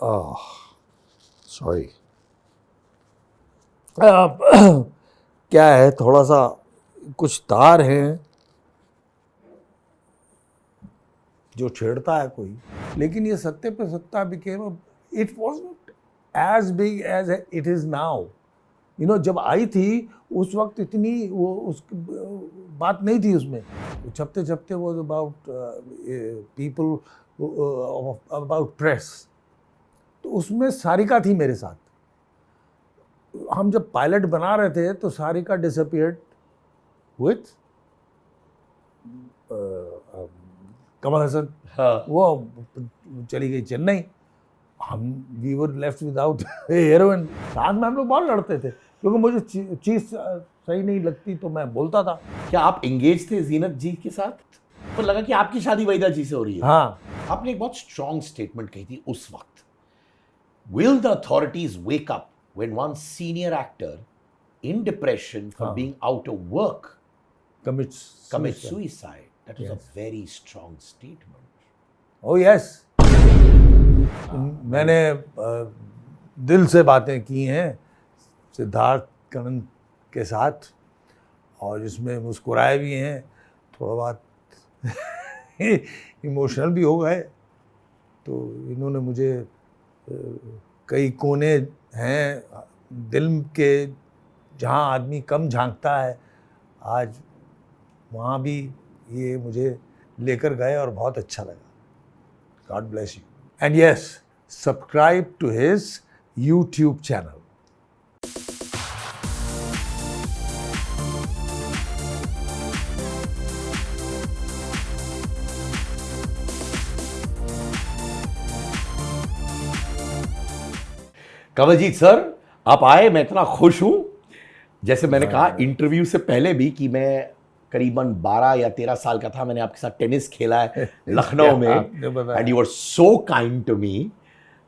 Sorry क्या है, थोड़ा सा कुछ तार हैं जो छेड़ता है कोई, लेकिन ये Satte Pe Satta became, it wasn't as big as it is now. You know, जब आई थी उस वक्त इतनी वो उस बात नहीं थी उसमें। Chhapte Chhapte was about people, about press. तो उसमें सारिका थी मेरे साथ। हम जब पायलट बना रहे थे तो सारिका डिसअपियर्ड विथ कमल हसन। हाँ। वो चली गई चेन्नई, हम we were left without heroine. साथ में हम लोग बहुत लड़ते थे क्योंकि मुझे चीज़ सही नहीं लगती तो मैं बोलता था। क्या आप एंगेज थे जीनत जी के साथ? तो लगा कि आपकी शादी वहीदा जी से हो रही है। हाँ, आपने एक बहुत स्ट्रॉन्ग स्टेटमेंट कही थी उस वक्त, will the authorities wake up when one senior actor in depression from being out of work commits suicide? That was a very strong statement. Oh yes, मैंने दिल से बातें की हैं सिद्धार्थ करण के साथ, और इसमें मुस्कुराए भी हैं, थोड़ा बहुत इमोशनल भी हो गए। तो इन्होंने मुझे कई कोने हैं दिल के जहाँ आदमी कम झांकता है, आज वहाँ भी ये मुझे लेकर गए और बहुत अच्छा लगा। God bless you. And yes, subscribe to his YouTube channel. Kanwaljit sir, आप आए, मैं इतना खुश हूं। जैसे मैंने कहा इंटरव्यू से पहले भी कि मैं करीबन 12 या 13 साल का था, मैंने आपके साथ टेनिस खेला है लखनऊ में, and you are so kind to me.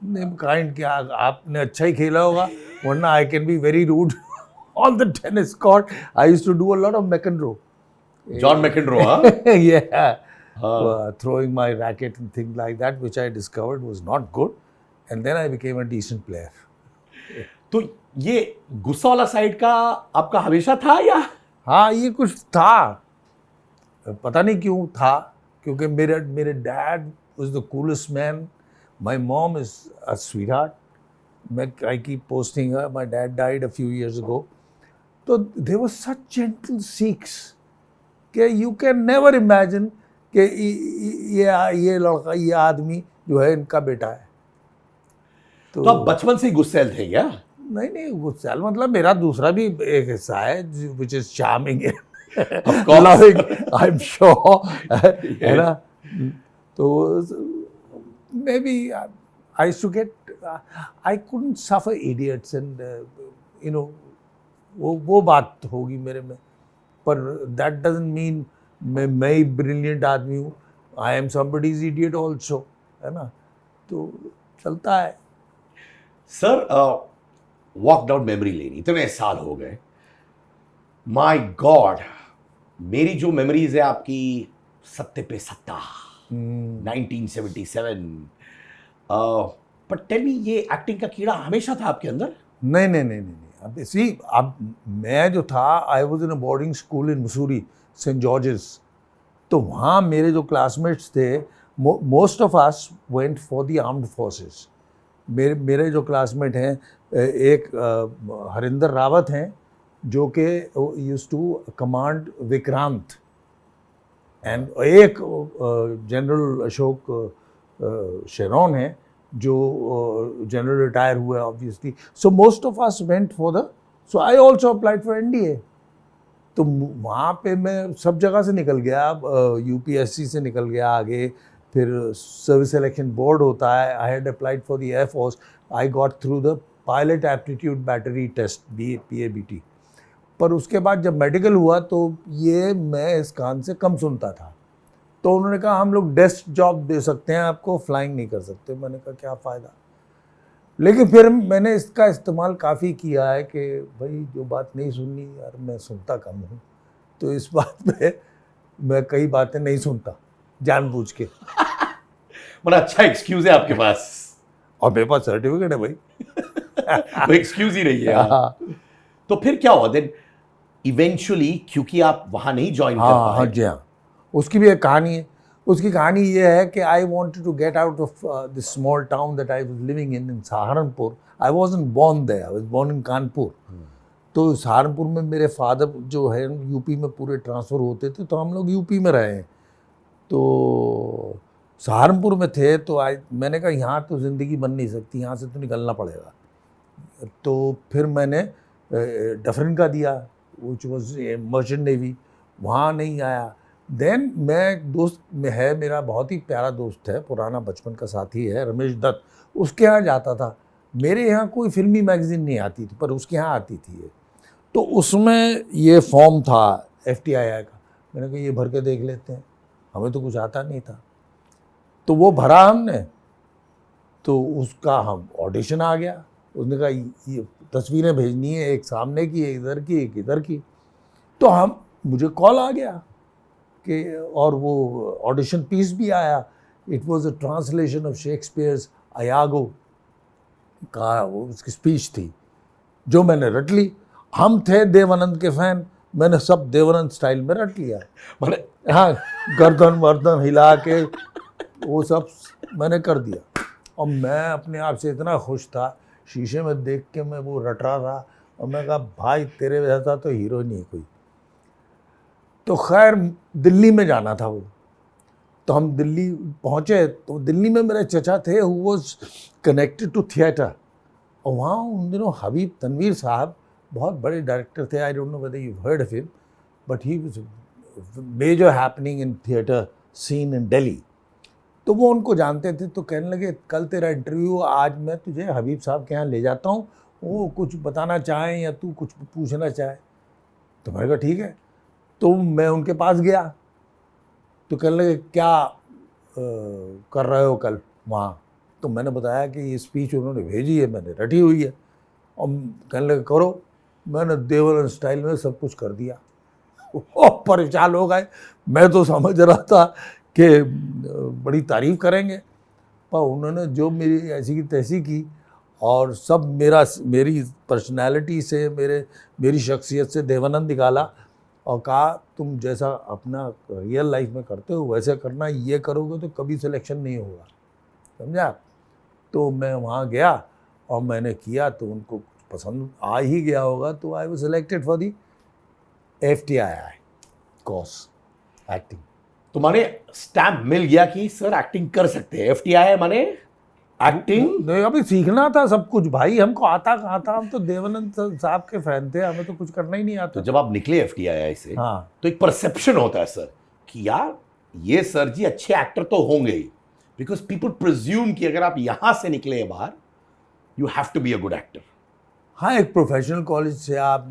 Kind क्या, आपने अच्छा ही खेला होगा, वरना I can be very rude on the tennis court. I used to do a lot of McEnroe. John McEnroe, हाँ? Yeah. Throwing my racket and things like that, which I discovered was not good, and then I became a decent player. तो ये गुस्सा वाला side का आपका हमेशा था या? हाँ, ये कुछ था, पता नहीं क्यों था, क्योंकि मेरे dad was the coolest man, my mom is a sweetheart. I keep posting her, my dad died a few years ago. तो दे वर सच जेंटल सीक्स कि यू कैन नेवर इमेजिन कि ये लड़का, ये आदमी जो है इनका बेटा है। तो आप बचपन से ही गुस्सैल थे क्या? नहीं, गुस्सैल मतलब मेरा दूसरा भी एक हिस्सा है which is charming, loving, I am sure, है ना। तो maybe I used to get, I couldn't suffer idiots and you know, वो बात होगी मेरे में, पर दैट डजंट मीन मैं ही ब्रिलियंट आदमी हूँ। I am somebody's idiot also, है ना, तो चलता है। सर, वॉक डाउन मेमोरी लेनी, इतने साल हो गए, माय गॉड, मेरी जो मेमोरीज है आपकी सत्ते पे सत्ता 1977, पर टेल मी, ये एक्टिंग का कीड़ा हमेशा था आपके अंदर? नहीं। अब सी, अब मैं जो था, I was in a boarding school in Mussoorie, Saint George's. तो वहाँ मेरे जो क्लासमेट्स थे, most of us went for the armed forces. मेरे जो क्लासमेट हैं, एक हरिंदर रावत हैं जो कि used to command Vikrant, and एक जनरल अशोक शेरॉन है जो जनरल रिटायर हुए obviously. So most of us went for the, so I also applied for NDA. तो वहाँ पे मैं सब जगह से निकल गया, यूपीएससी से निकल गया आगे, फिर सर्विस सिलेक्शन बोर्ड होता है, I had applied for the air force, I got through the pilot aptitude battery test, PABT। पर उसके बाद जब मेडिकल हुआ तो ये मैं इस कान से कम सुनता था, तो उन्होंने कहा हम लोग डेस्क जॉब दे सकते हैं आपको, फ्लाइंग नहीं कर सकते। मैंने कहा क्या फ़ायदा। लेकिन फिर मैंने इसका इस्तेमाल काफ़ी किया है कि भाई जो बात नहीं सुननी यार, मैं सुनता कम हूँ, तो इस बात पे मैं कई बातें नहीं सुनता जानबूझ के। बड़ा अच्छा एक्सक्यूज है आपके पास। और मेरे पास सर्टिफिकेट है भाई। तो एक्सक्यूज ही नहीं है। हाँ तो फिर क्या हुआ देन इवेंचुअली, क्योंकि आप वहां नहीं ज्वाइन कर हाँ पाए? जी हाँ, उसकी भी एक कहानी है। उसकी कहानी ये है कि I wanted to get out of this small town that I was living in Saharanpur. I wasn't born there, I was born in Kanpur. तो सहारनपुर में मेरे फादर जो है यूपी में पूरे ट्रांसफ़र होते थे, तो हम लोग यूपी में रहे हैं। तो सहारनपुर में थे तो मैंने कहा यहाँ तो ज़िंदगी बन नहीं सकती, यहाँ से तो निकलना पड़ेगा। तो फिर मैंने डफरिन का दिया, विच वॉज मर्चेंट नेवी, वहाँ नहीं आया। देन मैं दोस्त में है, मेरा बहुत ही प्यारा दोस्त है, पुराना बचपन का साथी है, रमेश दत्त, उसके यहाँ जाता था। मेरे यहाँ कोई फिल्मी मैगज़ीन नहीं आती थी, पर उसके यहाँ आती थी ये। तो उसमें ये फॉर्म था FTII का, मैंने कहा ये भर के देख लेते हैं, हमें तो कुछ आता नहीं था। तो वो भरा हमने, तो उसका हम ऑडिशन आ गया। उसने कहा ये तस्वीरें भेजनी है, एक सामने की, एक इधर की, एक इधर की। तो मुझे कॉल आ गया कि, और वो ऑडिशन पीस भी आया। It was a translation of Shakespeare's Iago का, वो उसकी स्पीच थी जो मैंने रट ली। हम थे देवानंद के फैन, मैंने सब देवानंद स्टाइल में रट लिया। मैंने हाँ, गर्दन वर्दन हिला के वो सब मैंने कर दिया। और मैं अपने आप से इतना खुश था, शीशे में देख के मैं वो रट रहा था। और मैं कहा भाई तेरे जैसा तो हीरो नहीं कोई। तो खैर दिल्ली में जाना था वो, तो हम दिल्ली पहुँचे। तो दिल्ली में मेरे चचा थे, who was connected to theatre. और वहाँ उन दिनों हबीब तनवीर साहब बहुत बड़े डायरेक्टर थे। I don't know whether you heard of him, but he was major happening in theatre scene in Delhi. तो वो उनको जानते थे, तो कहने लगे कल तेरा इंटरव्यू, आज मैं तुझे हबीब साहब के यहाँ ले जाता हूँ, वो कुछ बताना चाहें या तू कुछ पूछना चाहे। तो मैंने कहा ठीक है। तो मैं उनके पास गया, तो कहने लगे क्या कर रहे हो कल वहाँ। तो मैंने बताया कि ये स्पीच उन्होंने भेजी है, मैंने रटी हुई है। और कहने लगे करो। मैंने देवानंद स्टाइल में सब कुछ कर दिया। वो परेशान हो गए। मैं तो समझ रहा था कि बड़ी तारीफ़ करेंगे, पर उन्होंने जो मेरी ऐसी की तैसी की, और सब मेरी पर्सनालिटी से, मेरी शख्सियत से देवानंद निकाला। और कहा तुम जैसा अपना रियल लाइफ में करते हो वैसे करना, ये करोगे तो कभी सिलेक्शन नहीं होगा, समझा। तो मैं वहाँ गया और मैंने किया, तो उनको पसंद आ ही गया होगा। तो I was selected for the FTII course acting. तुम्हारे स्टैम्प मिल गया कि सर एक्टिंग कर सकते हैं। FTII माने एक्टिंग। नहीं, अभी सीखना था सब कुछ भाई, हमको आता कहाँ था। हम तो देवानंद साहब के फैन थे, हमें तो कुछ करना ही नहीं आता। तो जब आप निकले FTII से, हाँ, तो एक परसेप्शन होता है सर कि यार ये सर जी अच्छे एक्टर तो होंगे ही, बिकॉज पीपल प्रिज्यूम कि अगर आप यहां से निकले हैं बाहर, you have to be a good actor. हाँ, एक प्रोफेशनल कॉलेज से आप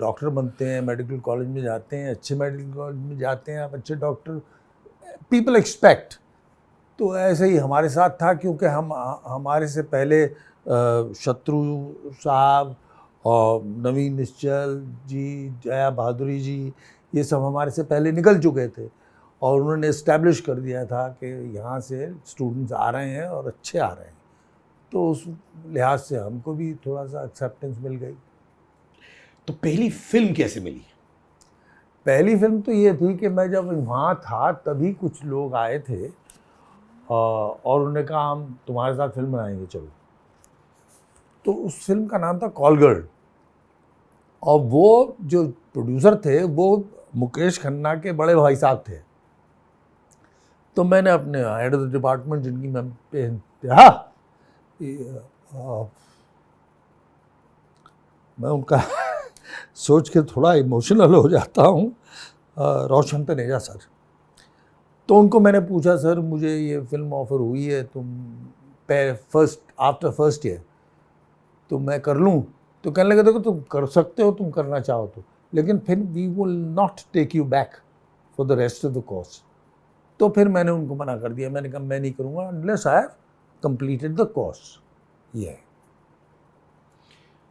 डॉक्टर बनते हैं, मेडिकल कॉलेज में जाते हैं, अच्छे मेडिकल कॉलेज में जाते हैं आप, अच्छे डॉक्टर, पीपल एक्सपेक्ट। तो ऐसे ही हमारे साथ था, क्योंकि हमारे से पहले शत्रु साहब और नवीन निश्चल जी, जया बहादुरी जी, ये सब हमारे से पहले निकल चुके थे। और उन्होंने इस्टेब्लिश कर दिया था कि यहाँ से स्टूडेंट्स आ रहे हैं और अच्छे आ रहे हैं। तो उस लिहाज से हमको भी थोड़ा सा एक्सेप्टेंस मिल गई। तो पहली फिल्म कैसे मिली? पहली फिल्म तो ये थी कि मैं जब वहाँ था तभी कुछ लोग आए थे और उन्होंने कहा हम तुम्हारे साथ फिल्म बनाएंगे, चलो। तो उस फिल्म का नाम था कॉल गर्ल। और वो जो प्रोड्यूसर थे वो मुकेश खन्ना के बड़े भाई साहब थे। तो मैंने अपने हेड ऑफ द डिपार्टमेंट, जिनकी मैं मैं उनका सोच के थोड़ा इमोशनल हो जाता हूँ, रोशन तनेजा सर। तो उनको मैंने पूछा, सर मुझे ये फिल्म ऑफ़र हुई है, आफ्टर फर्स्ट ईयर, तो मैं कर लूँ? तो कहने लगे देखो तुम कर सकते हो, तुम करना चाहो तो, लेकिन फिर we will not take you back for the rest of the course. तो फिर मैंने उनको मना कर दिया। मैंने कहा मैं नहीं करूँगा unless I have completed the course. Yeah.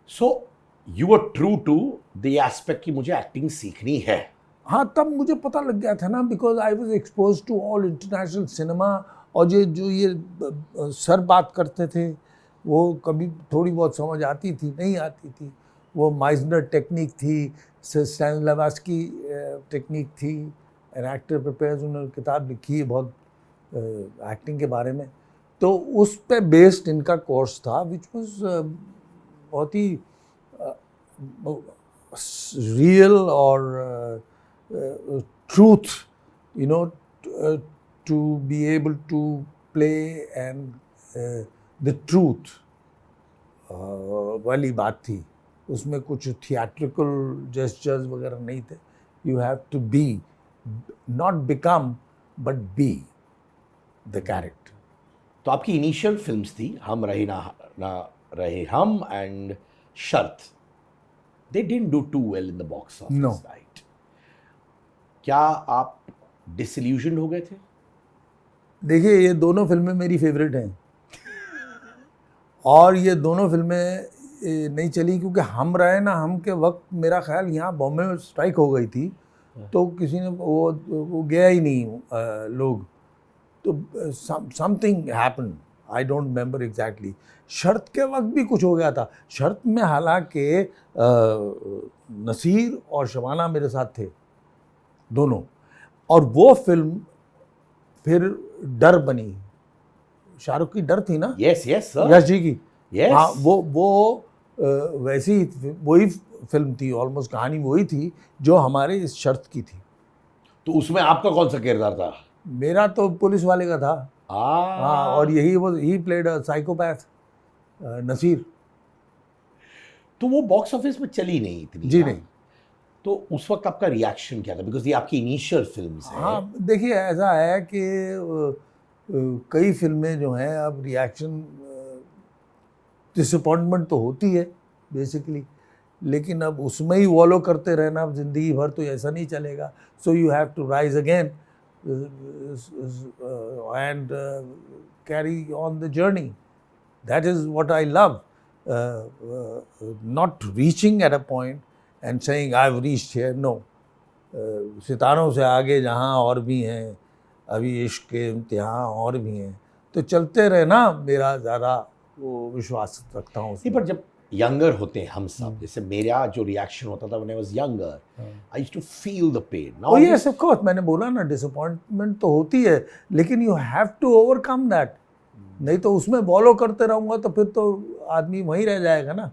So you were true to the aspect कि मुझे एक्टिंग सीखनी है। हाँ, तब मुझे पता लग गया था ना, because I was expose to all international cinema और ये सर बात करते थे, वो कभी थोड़ी बहुत समझ आती थी, नहीं आती थी। वो माइजनर टेक्निक थी, स्टैनिस्लावस्की टेक्निक थी। एन एक्टर प्रिपेयर्स, उन्होंने किताब लिखी है बहुत एक्टिंग के बारे में। तो उस पे बेस्ड इनका कोर्स था, विच वाज बहुत ही रियल और truth, you know, to be able to play and the truth वाली बात थी। उसमें कुछ थिएट्रिकल जेस्चर्स वगैरह नहीं थे। You have to be, not become but be the character. तो आपकी इनिशियल फिल्म्स थी हम रहे ना रहे हम एंड शर्त। They didn't do too well in the box office, No. Right? क्या आप डिसइल्यूजन हो गए थे? देखिए, ये दोनों फिल्में मेरी फेवरेट हैं और ये दोनों फिल्में नहीं चली क्योंकि हम रहे ना हम के वक्त मेरा ख्याल यहाँ बॉम्बे में स्ट्राइक हो गई थी, तो किसी ने वो गया ही नहीं लोग। तो something happen, I don't remember exactly. शर्त के वक्त भी कुछ हो गया था। शर्त में हालांकि नसीर और शबाना मेरे साथ थे दोनों, और वो फिल्म फिर डर बनी। शाहरुख की डर थी ना, yes yes sir, Yash ji की। यस। हाँ, वो वैसी ही वही फिल्म थी, ऑलमोस्ट कहानी वही थी जो हमारे इस शर्त की थी। तो उसमें आपका कौन सा किरदार था? मेरा तो पुलिस वाले का था। हाँ, और यही वो ही प्लेड साइकोपैथ नसीर। तो वो बॉक्स ऑफिस में चली नहीं इतनी। जी हाँ? नहीं। तो उस वक्त आपका रिएक्शन क्या था? बिकॉज ये आपकी इनिशियल फिल्म्स हैं। हाँ, देखिए, ऐसा है कि कई फिल्में जो हैं, अब रिएक्शन डिसअपॉइंटमेंट तो होती है बेसिकली, लेकिन अब उसमें ही वॉलो करते रहना अब ज़िंदगी भर तो ऐसा नहीं चलेगा। So you have to rise again and carry on the journey. That is what I love, not reaching at a point and saying I have reached here. No, सितारों से आगे जहाँ और भी हैं, अभी इश्क के इम्तिहान और भी हैं, तो चलते रहना, मेरा ज़्यादा वो विश्वास रखता हूँ नहीं, उसमें। पर जब यंगर होते हैं हम सब, जैसे मेरा जो रिएक्शन होता था when I was younger, I used to feel the pain. Oh yes, of course, मैंने बोला ना, डिसअपॉइंटमेंट तो होती है, लेकिन you have to overcome that. नहीं तो उसमें फॉलो करते रहूँगा तो फिर तो आदमी वहीं रह जाएगा ना।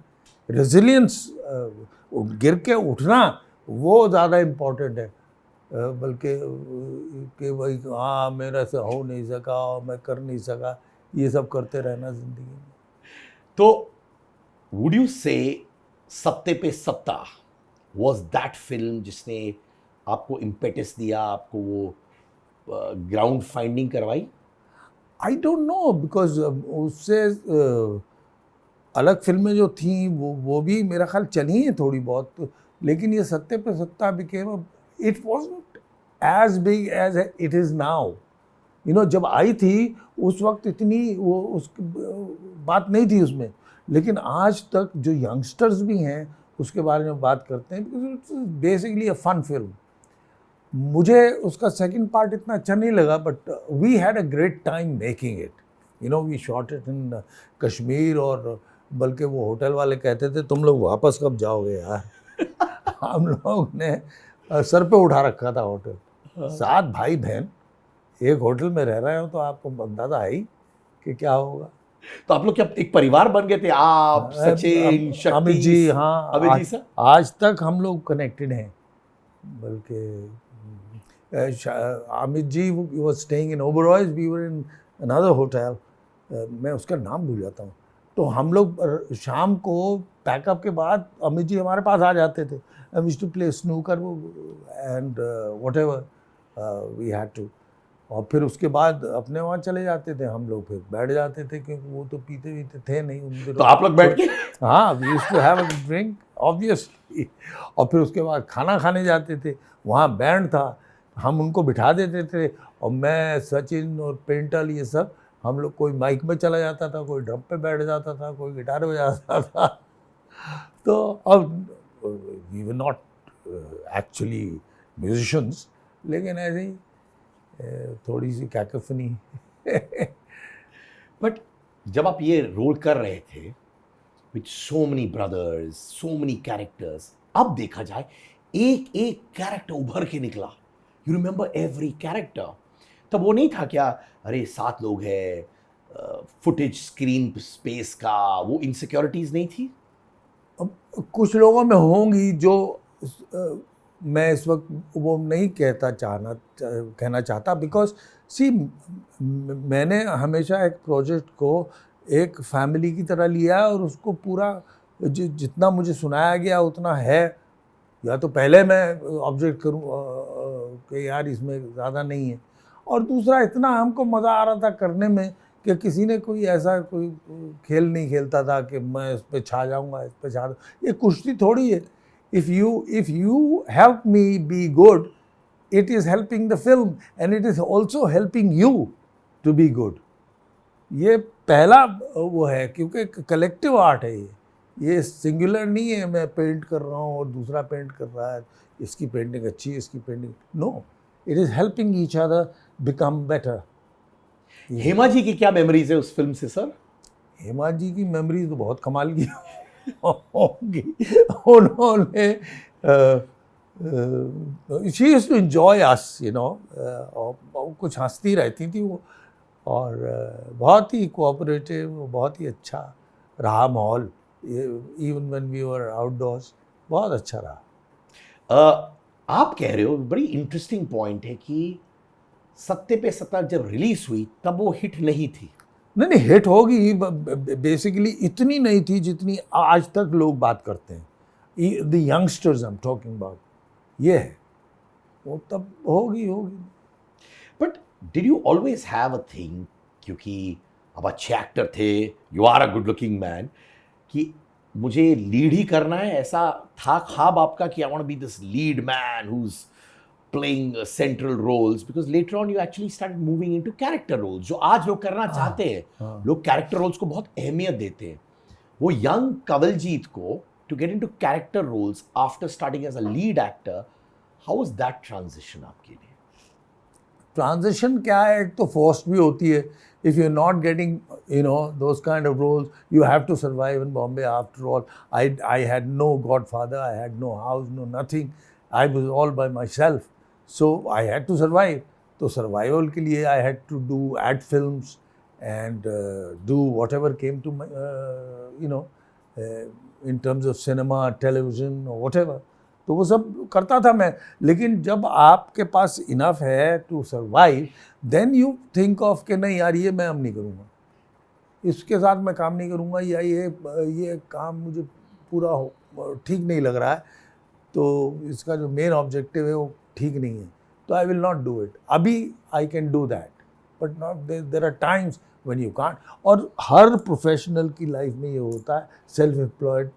रेजिलियंस, गिर के उठना, वो ज़्यादा इम्पोर्टेंट है, बल्कि कि भाई हाँ मेरे से हो नहीं सका, मैं कर नहीं सका, ये सब करते रहना ज़िंदगी में। तो वुड यू से सत्ते पे सत्ता वाज दैट फिल्म जिसने आपको इम्पेटस दिया, आपको वो ग्राउंड फाइंडिंग करवाई? आई डोंट नो, बिकॉज उससे अलग फिल्में जो थी वो भी मेरा ख्याल चली हैं थोड़ी बहुत, लेकिन ये Satte Pe Satta became, it wasn't as big as it is now. You know, जब आई थी उस वक्त इतनी वो उस बात नहीं थी उसमें, लेकिन आज तक जो यंगस्टर्स भी हैं उसके बारे में बात करते हैं, because it's basically a fun film. मुझे उसका सेकंड पार्ट इतना अच्छा नहीं लगा, but we had a great time making it. You know, we shot it in Kashmir, और बल्कि वो होटल वाले कहते थे तुम लोग वापस कब जाओगे यार। हम लोग ने सर पे उठा रखा था होटल, 7 भाई बहन एक होटल में रह रहे हो, तो आपको अंदाजा है ही कि क्या होगा। तो आप लोग क्या एक परिवार बन गए थे? आप, सचिन, शक्ति, अमित जी, हाँ, अमित जी सर? आज तक हम लोग कनेक्टेड हैं। बल्कि Amit ji was staying in Oberois, we were in another hotel, मैं उसका नाम भूल जाता हूँ। तो हम लोग शाम को पैकअप के बाद अमित जी हमारे पास आ जाते थे, we used to play snooker and whatever we had to. और फिर उसके बाद अपने वहाँ चले जाते थे हम लोग, फिर बैठ जाते थे, क्योंकि वो तो पीते वीते थे नहीं उनके। तो आप लोग बैठ के? हाँ, we used to have a drink obviously. और फिर उसके बाद खाना खाने जाते थे, वहाँ बैंड था, हम उनको बिठा देते थे, और मैं, सचिन और पेंटल, ये सब हम लोग, कोई माइक में चला जाता था, कोई ड्रम पे बैठ जाता था, कोई गिटार बजाता था। तो अब we were not actually musicians, लेकिन ऐसे ही थोड़ी सी कैकोफनी बट जब आप ये रोल कर रहे थे with so many brothers, so many characters, अब देखा जाए एक एक कैरेक्टर उभर के निकला, यू रिमेंबर एवरी कैरेक्टर। तब वो नहीं था क्या, अरे 7 लोग हैं, फुटेज स्क्रीन स्पेस का, वो इनसिक्योरिटीज नहीं थी? अब कुछ लोगों में होंगी जो मैं इस वक्त वो नहीं कहना चाहता, बिकॉज सी मैंने हमेशा एक प्रोजेक्ट को एक फैमिली की तरह लिया और उसको पूरा जितना मुझे सुनाया गया उतना है, या तो पहले मैं ऑब्जेक्ट करूँ कि यार इसमें ज़्यादा नहीं है, और दूसरा इतना हमको मज़ा आ रहा था करने में कि किसी ने कोई ऐसा कोई खेल नहीं खेलता था कि मैं इस पे छा जाऊंगा, इस पे छा, ये कुश्ती थोड़ी है। If you help me be good, it is helping the film and it is also helping you to be good. ये पहला वो है, क्योंकि कलेक्टिव आर्ट है ये सिंगुलर नहीं है, मैं पेंट कर रहा हूँ और दूसरा पेंट कर रहा है, इसकी पेंटिंग अच्छी है, इसकी painting, no, it is helping each other become better. Hema ji की क्या मेमोरीज है उस फिल्म से सर? हेमा जी की मेमोरीज तो बहुत कमाल की होंगी। उन्होंने she used to enjoy us, you know, कुछ हंसती रहती थी वो, और बहुत ही कोऑपरेटिव, बहुत ही अच्छा रहा माहौल, even when we were outdoors, बहुत अच्छा रहा। आप कह रहे हो, बड़ी इंटरेस्टिंग पॉइंट है कि सत्ते पे सत्ता जब रिलीज हुई तब वो हिट नहीं थी। नहीं, हिट होगी, बेसिकली इतनी नहीं थी जितनी आज तक लोग बात करते हैं। The youngsters I am talking about, ये है, वो तब होगी। But did you always have a thing, क्योंकि आप अच्छे एक्टर थे, you are a good looking man, कि मुझे लीड ही करना है, ऐसा था ख्वाब आपका कि I want to be this lead man who is playing central roles? Because later on you actually started moving into character roles, जो आज लोग करना चाहते हैं। लोग character roles को बहुत अहमियत देते हैं। वो young कंवलजीत को to get into character roles after starting as a lead actor, how was that transition आपके लिए? ट्रांजिशन क्या है, एक तो फोर्स भी होती है, if you're not getting, you know, those kind of roles, you have to survive in Bombay. After all, I had no godfather, I had no house, no nothing, I was all by myself. So I had to survive. तो survival के लिए I had to do ad films and do whatever came to my, you know, in terms of cinema, television or whatever. तो वो सब करता था मैं, लेकिन जब आपके पास इनफ है to survive, then you think of कि नहीं यार ये मैं अब नहीं करूँगा, इसके साथ मैं काम नहीं करूँगा, या ये काम मुझे पूरा ठीक नहीं लग रहा है, तो इसका जो मेन ऑब्जेक्टिव है वो ठीक नहीं है, तो I will not do it. अभी I can do that, but not, there are times when you can't. और हर प्रोफेशनल की लाइफ में ये होता है, सेल्फ एम्प्लॉयड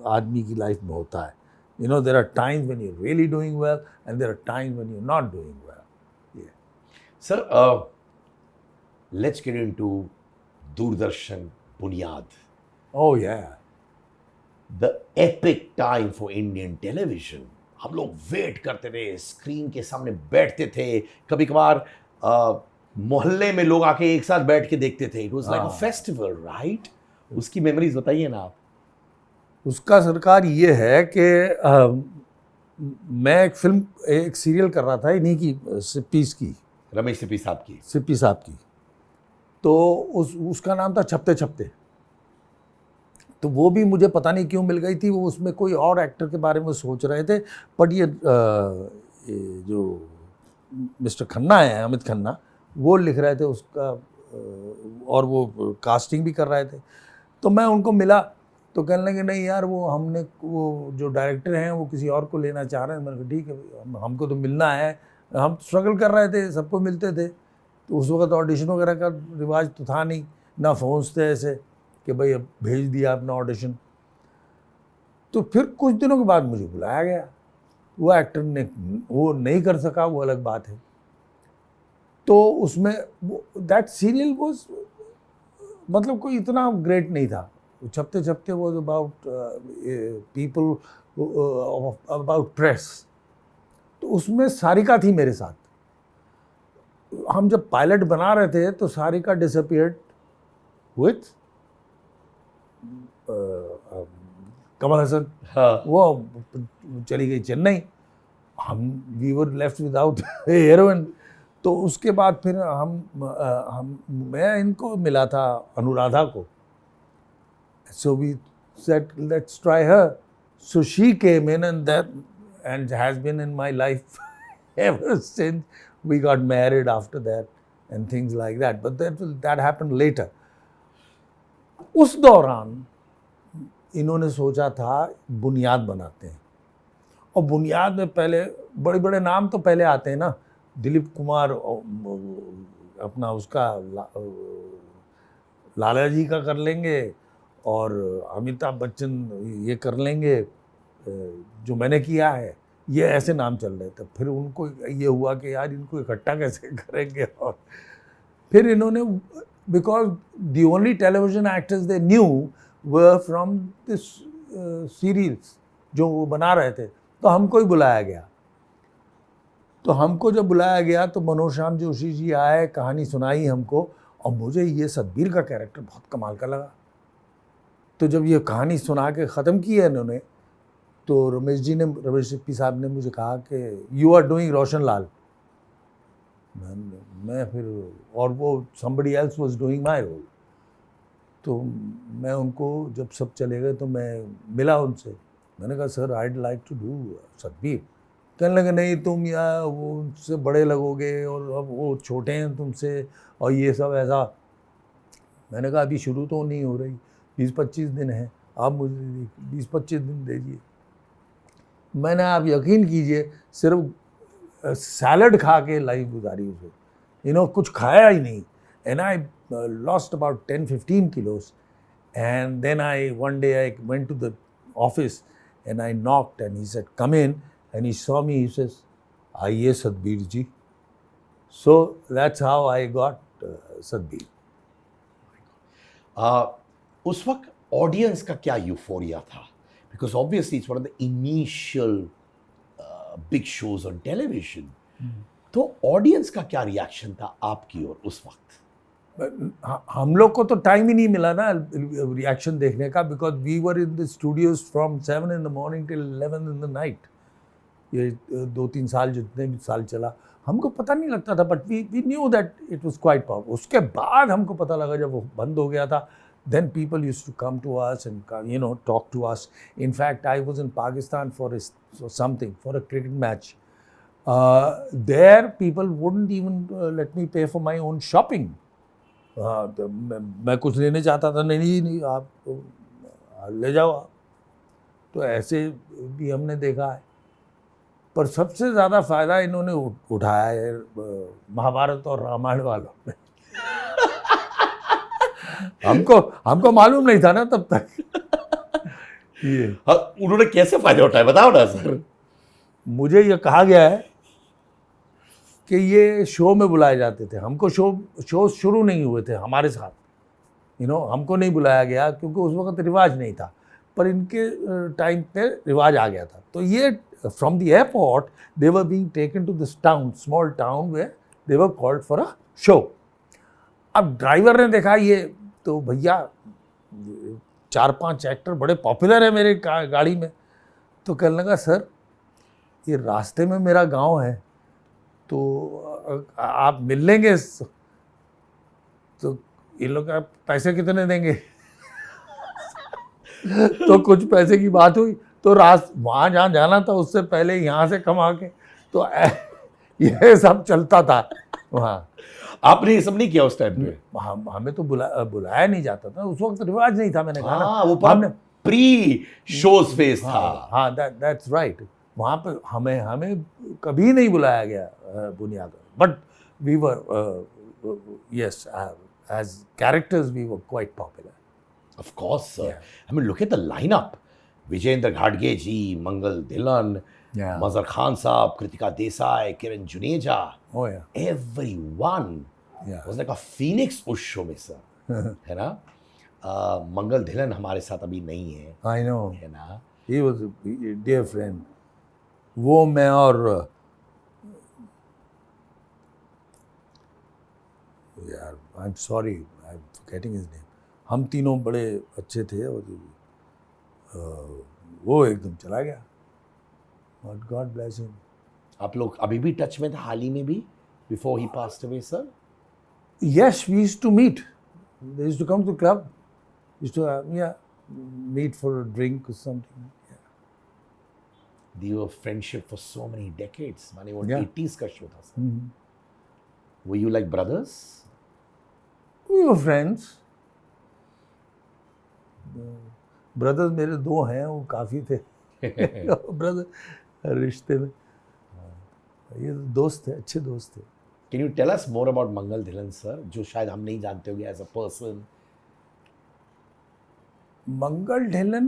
आदमी की लाइफ में होता है, you know, there are times when you're really doing well and there are times when you're not doing well. Yeah. Sir, let's get into Doordarshan Bunyad. Oh yeah. The epic time for Indian television. हम लोग wait करते थे, screen के सामने बैठते थे, कभी कभार मोहल्ले में लोग आके एक साथ बैठ के देखते थे। It was like a festival, right? उसकी मेमोरीज बताइए ना आप। उसका सरकार ये है कि मैं एक सीरियल कर रहा था इन्हीं की, सिप्पीज़ की, रमेश सिप्पी साहब की। सिप्पी साहब की। तो उसका नाम था छपते छपते। तो वो भी मुझे पता नहीं क्यों मिल गई थी, वो उसमें कोई और एक्टर के बारे में सोच रहे थे, बट ये जो मिस्टर खन्ना है, अमित खन्ना, वो लिख रहे थे उसका, और वो कास्टिंग भी कर रहे थे। तो मैं उनको मिला, तो कहने लगे नहीं यार वो जो डायरेक्टर हैं वो किसी और को लेना चाह रहे हैं। मैंने कहा ठीक है, हमको तो मिलना है, हम स्ट्रगल कर रहे थे, सबको मिलते थे। तो उस वक्त ऑडिशन वगैरह का रिवाज तो था नहीं, ना फोन्स थे ऐसे कि भाई अब भेज दिया अपना ऑडिशन। तो फिर कुछ दिनों के बाद मुझे बुलाया गया, वो एक्टर ने वो नहीं कर सका, वो अलग बात है। तो उसमें दैट सीरियल वाज, मतलब कोई इतना ग्रेट नहीं था। Chhapte Chhapte was about people, about press. तो उसमें सारिका थी मेरे साथ, हम जब पायलट बना रहे थे तो सारिका डिसअपियर्ड विथ कमल हसन। हाँ। वो चली गई चेन्नई, हम we were left without heroine. तो उसके बाद फिर मैं इनको मिला था, अनुराधा को। So we said let's try her. So she came in and has been in my life ever since. We got married after that and things like that, but that happened later. उस दौरान इन्होंने सोचा था बुनियाद बनाते हैं, और बुनियाद में पहले बड़े बड़े नाम तो पहले आते हैं ना, दिलीप कुमार, अपना उसका लाला जी का कर लेंगे, और अमिताभ बच्चन ये कर लेंगे, जो मैंने किया है, ये ऐसे नाम चल रहे थे। फिर उनको ये हुआ कि यार इनको इकट्ठा कैसे करेंगे, और फिर इन्होंने, because the only television actors they knew were from this serials जो वो बना रहे थे, तो हमको ही बुलाया गया। तो हमको जब बुलाया गया तो मनोज श्याम जोशी जी आए, कहानी सुनाई हमको, और मुझे ये सतबीर का कैरेक्टर बहुत कमाल का लगा। तो जब ये कहानी सुना के ख़त्म की है इन्होंने, तो रमेश सिप्पी साहब ने मुझे कहा कि you are doing Roshan Lal. मैं फिर, और वो somebody else was doing my role। तो मैं उनको, जब सब चले गए तो मैं मिला उनसे, मैंने कहा sir I'd like to do Satbir. कहने लगे नहीं तुम या वो उनसे बड़े लगोगे, और अब वो छोटे हैं तुमसे, और ये सब ऐसा। मैंने कहा अभी शुरू तो नहीं हो रही, 20-25 दिन है, आप मुझे 20-25 दिन दीजिए। मैंने, आप यकीन कीजिए, सिर्फ सैलड खा के लाइफ गुजारी उसे, कुछ खाया ही नहीं। And I lost about 10-15 kilos। And then one day I went to the office and I knocked and he said, come in, and he saw me, he says, आइए सतबीर जी। So that's how I got Satbir. उस वक्त audience का क्या euphoria था? Because obviously it's one of the initial big shows on television. तो audience का क्या reaction था आपकी ओर उस वक्त? हम लोग को तो टाइम ही नहीं मिला ना रिएक्शन देखने का, because we were in the studios from 7 in the morning till 11 in the night। ये 2-3 साल, जितने भी साल चला, हमको पता नहीं लगता था, but we knew that it was quite powerful. उसके बाद हमको पता लगा, जब वो बंद हो गया था, then people used to come to us and talk to us. In fact, I was in Pakistan for a cricket match. There people wouldn't even let me pay for my own shopping. तो मैं कुछ लेने चाहता था, नहीं आप ले जाओ आप। तो ऐसे भी हमने देखा है। पर सबसे ज़्यादा फ़ायदा इन्होंने उठाया है महाभारत और रामायण वालों ने। हमको मालूम नहीं था ना तब तक। ये उन्होंने कैसे फायदा उठाया, बताओ ना सर। मुझे ये कहा गया है कि ये शो में बुलाए जाते थे, हमको शो शुरू नहीं हुए थे हमारे साथ, हमको नहीं बुलाया गया क्योंकि उस वक्त रिवाज नहीं था, पर इनके टाइम पे रिवाज आ गया था। तो ये from the airport they were being taken to this town, small town, where they were called for a show. अब ड्राइवर ने देखा ये, तो भैया 4-5 एक्टर बड़े पॉपुलर है मेरे गाड़ी में, तो कहने लगा सर ये रास्ते में मेरा गांव है, तो आप मिल लेंगे? तो ये लोग आप पैसे कितने देंगे? तो कुछ पैसे की बात हुई, तो वहाँ जहाँ जाना था उससे पहले यहाँ से कमा के, तो ये सब चलता था वहाँ। आपने ये सब नहीं किया उस टाइम पे? हमें तो बुलाया नहीं जाता था उस वक्त, रिवाज नहीं था। मैंने कहा ना, वो हमने प्री शोज फेज था। हाँ, दैट्स राइट। वहाँ पे हमें कभी नहीं बुलाया गया Buniyaad, but we were yes as characters we were quite popular. Of course, sir. I mean, look at the lineup. Vijayendra Ghadge ji, Mangal Dhillon, Mazhar Khan saab, Kritika Desai, Kiran Juneja. Oh yeah. Everyone was like a phoenix उस show में, sir. है ना? मंगल धिलन हमारे साथ अभी नहीं है। I know. है ना? He was a dear friend. वो मैं और यार I am sorry, I am forgetting his name. हम तीनों बड़े अच्छे थे और वो एकदम चला गया, बट गॉड ब्लेस हिम। आप लोग अभी भी टच में थे हाल ही में भी, before he passed away sir? Yes, we used to meet. They used to come to the club. Used to meet for a drink or something. Your friendship for so many decades. माने वो Yeah. 80s का show था sir. Were you like brothers? We were friends. Brothers मेरे दो हैं, वो काफ़ी थे। ब्रदर रिश्ते में ये दोस्त थे, अच्छे दोस्त थे। Can you tell us more about Mangal Dhillon sir, जो शायद हम नहीं जानते होंगे as a person? मंगल ढेलन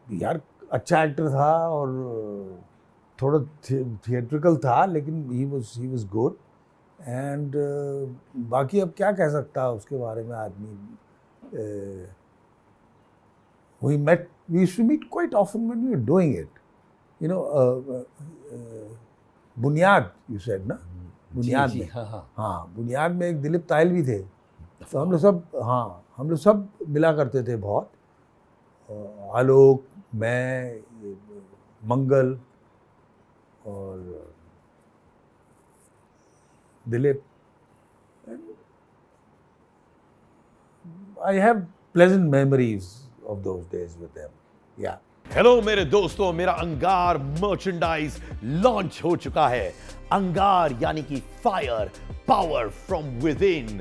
यार अच्छा एक्टर था और थोड़ा थिएट्रिकल था, लेकिन ही वाज गुड। एंड बाकी अब क्या कह सकता है उसके बारे में आदमी। we used to meet quite often when we were doing it, you know. बुनियाद you said ना, बुनियाद जी, में, हाँ। हाँ बुनियाद में एक दिलीप तायल भी थे, तो हम लोग सब मिला करते थे बहुत। आलोक, मैं, मंगल और Dilip. I have pleasant memories of those days with them. Yeah. Hello मेरे दोस्तों, मेरा अंगार मर्चेंडाइज लॉन्च हो चुका है। अंगार यानी कि fire, power from within.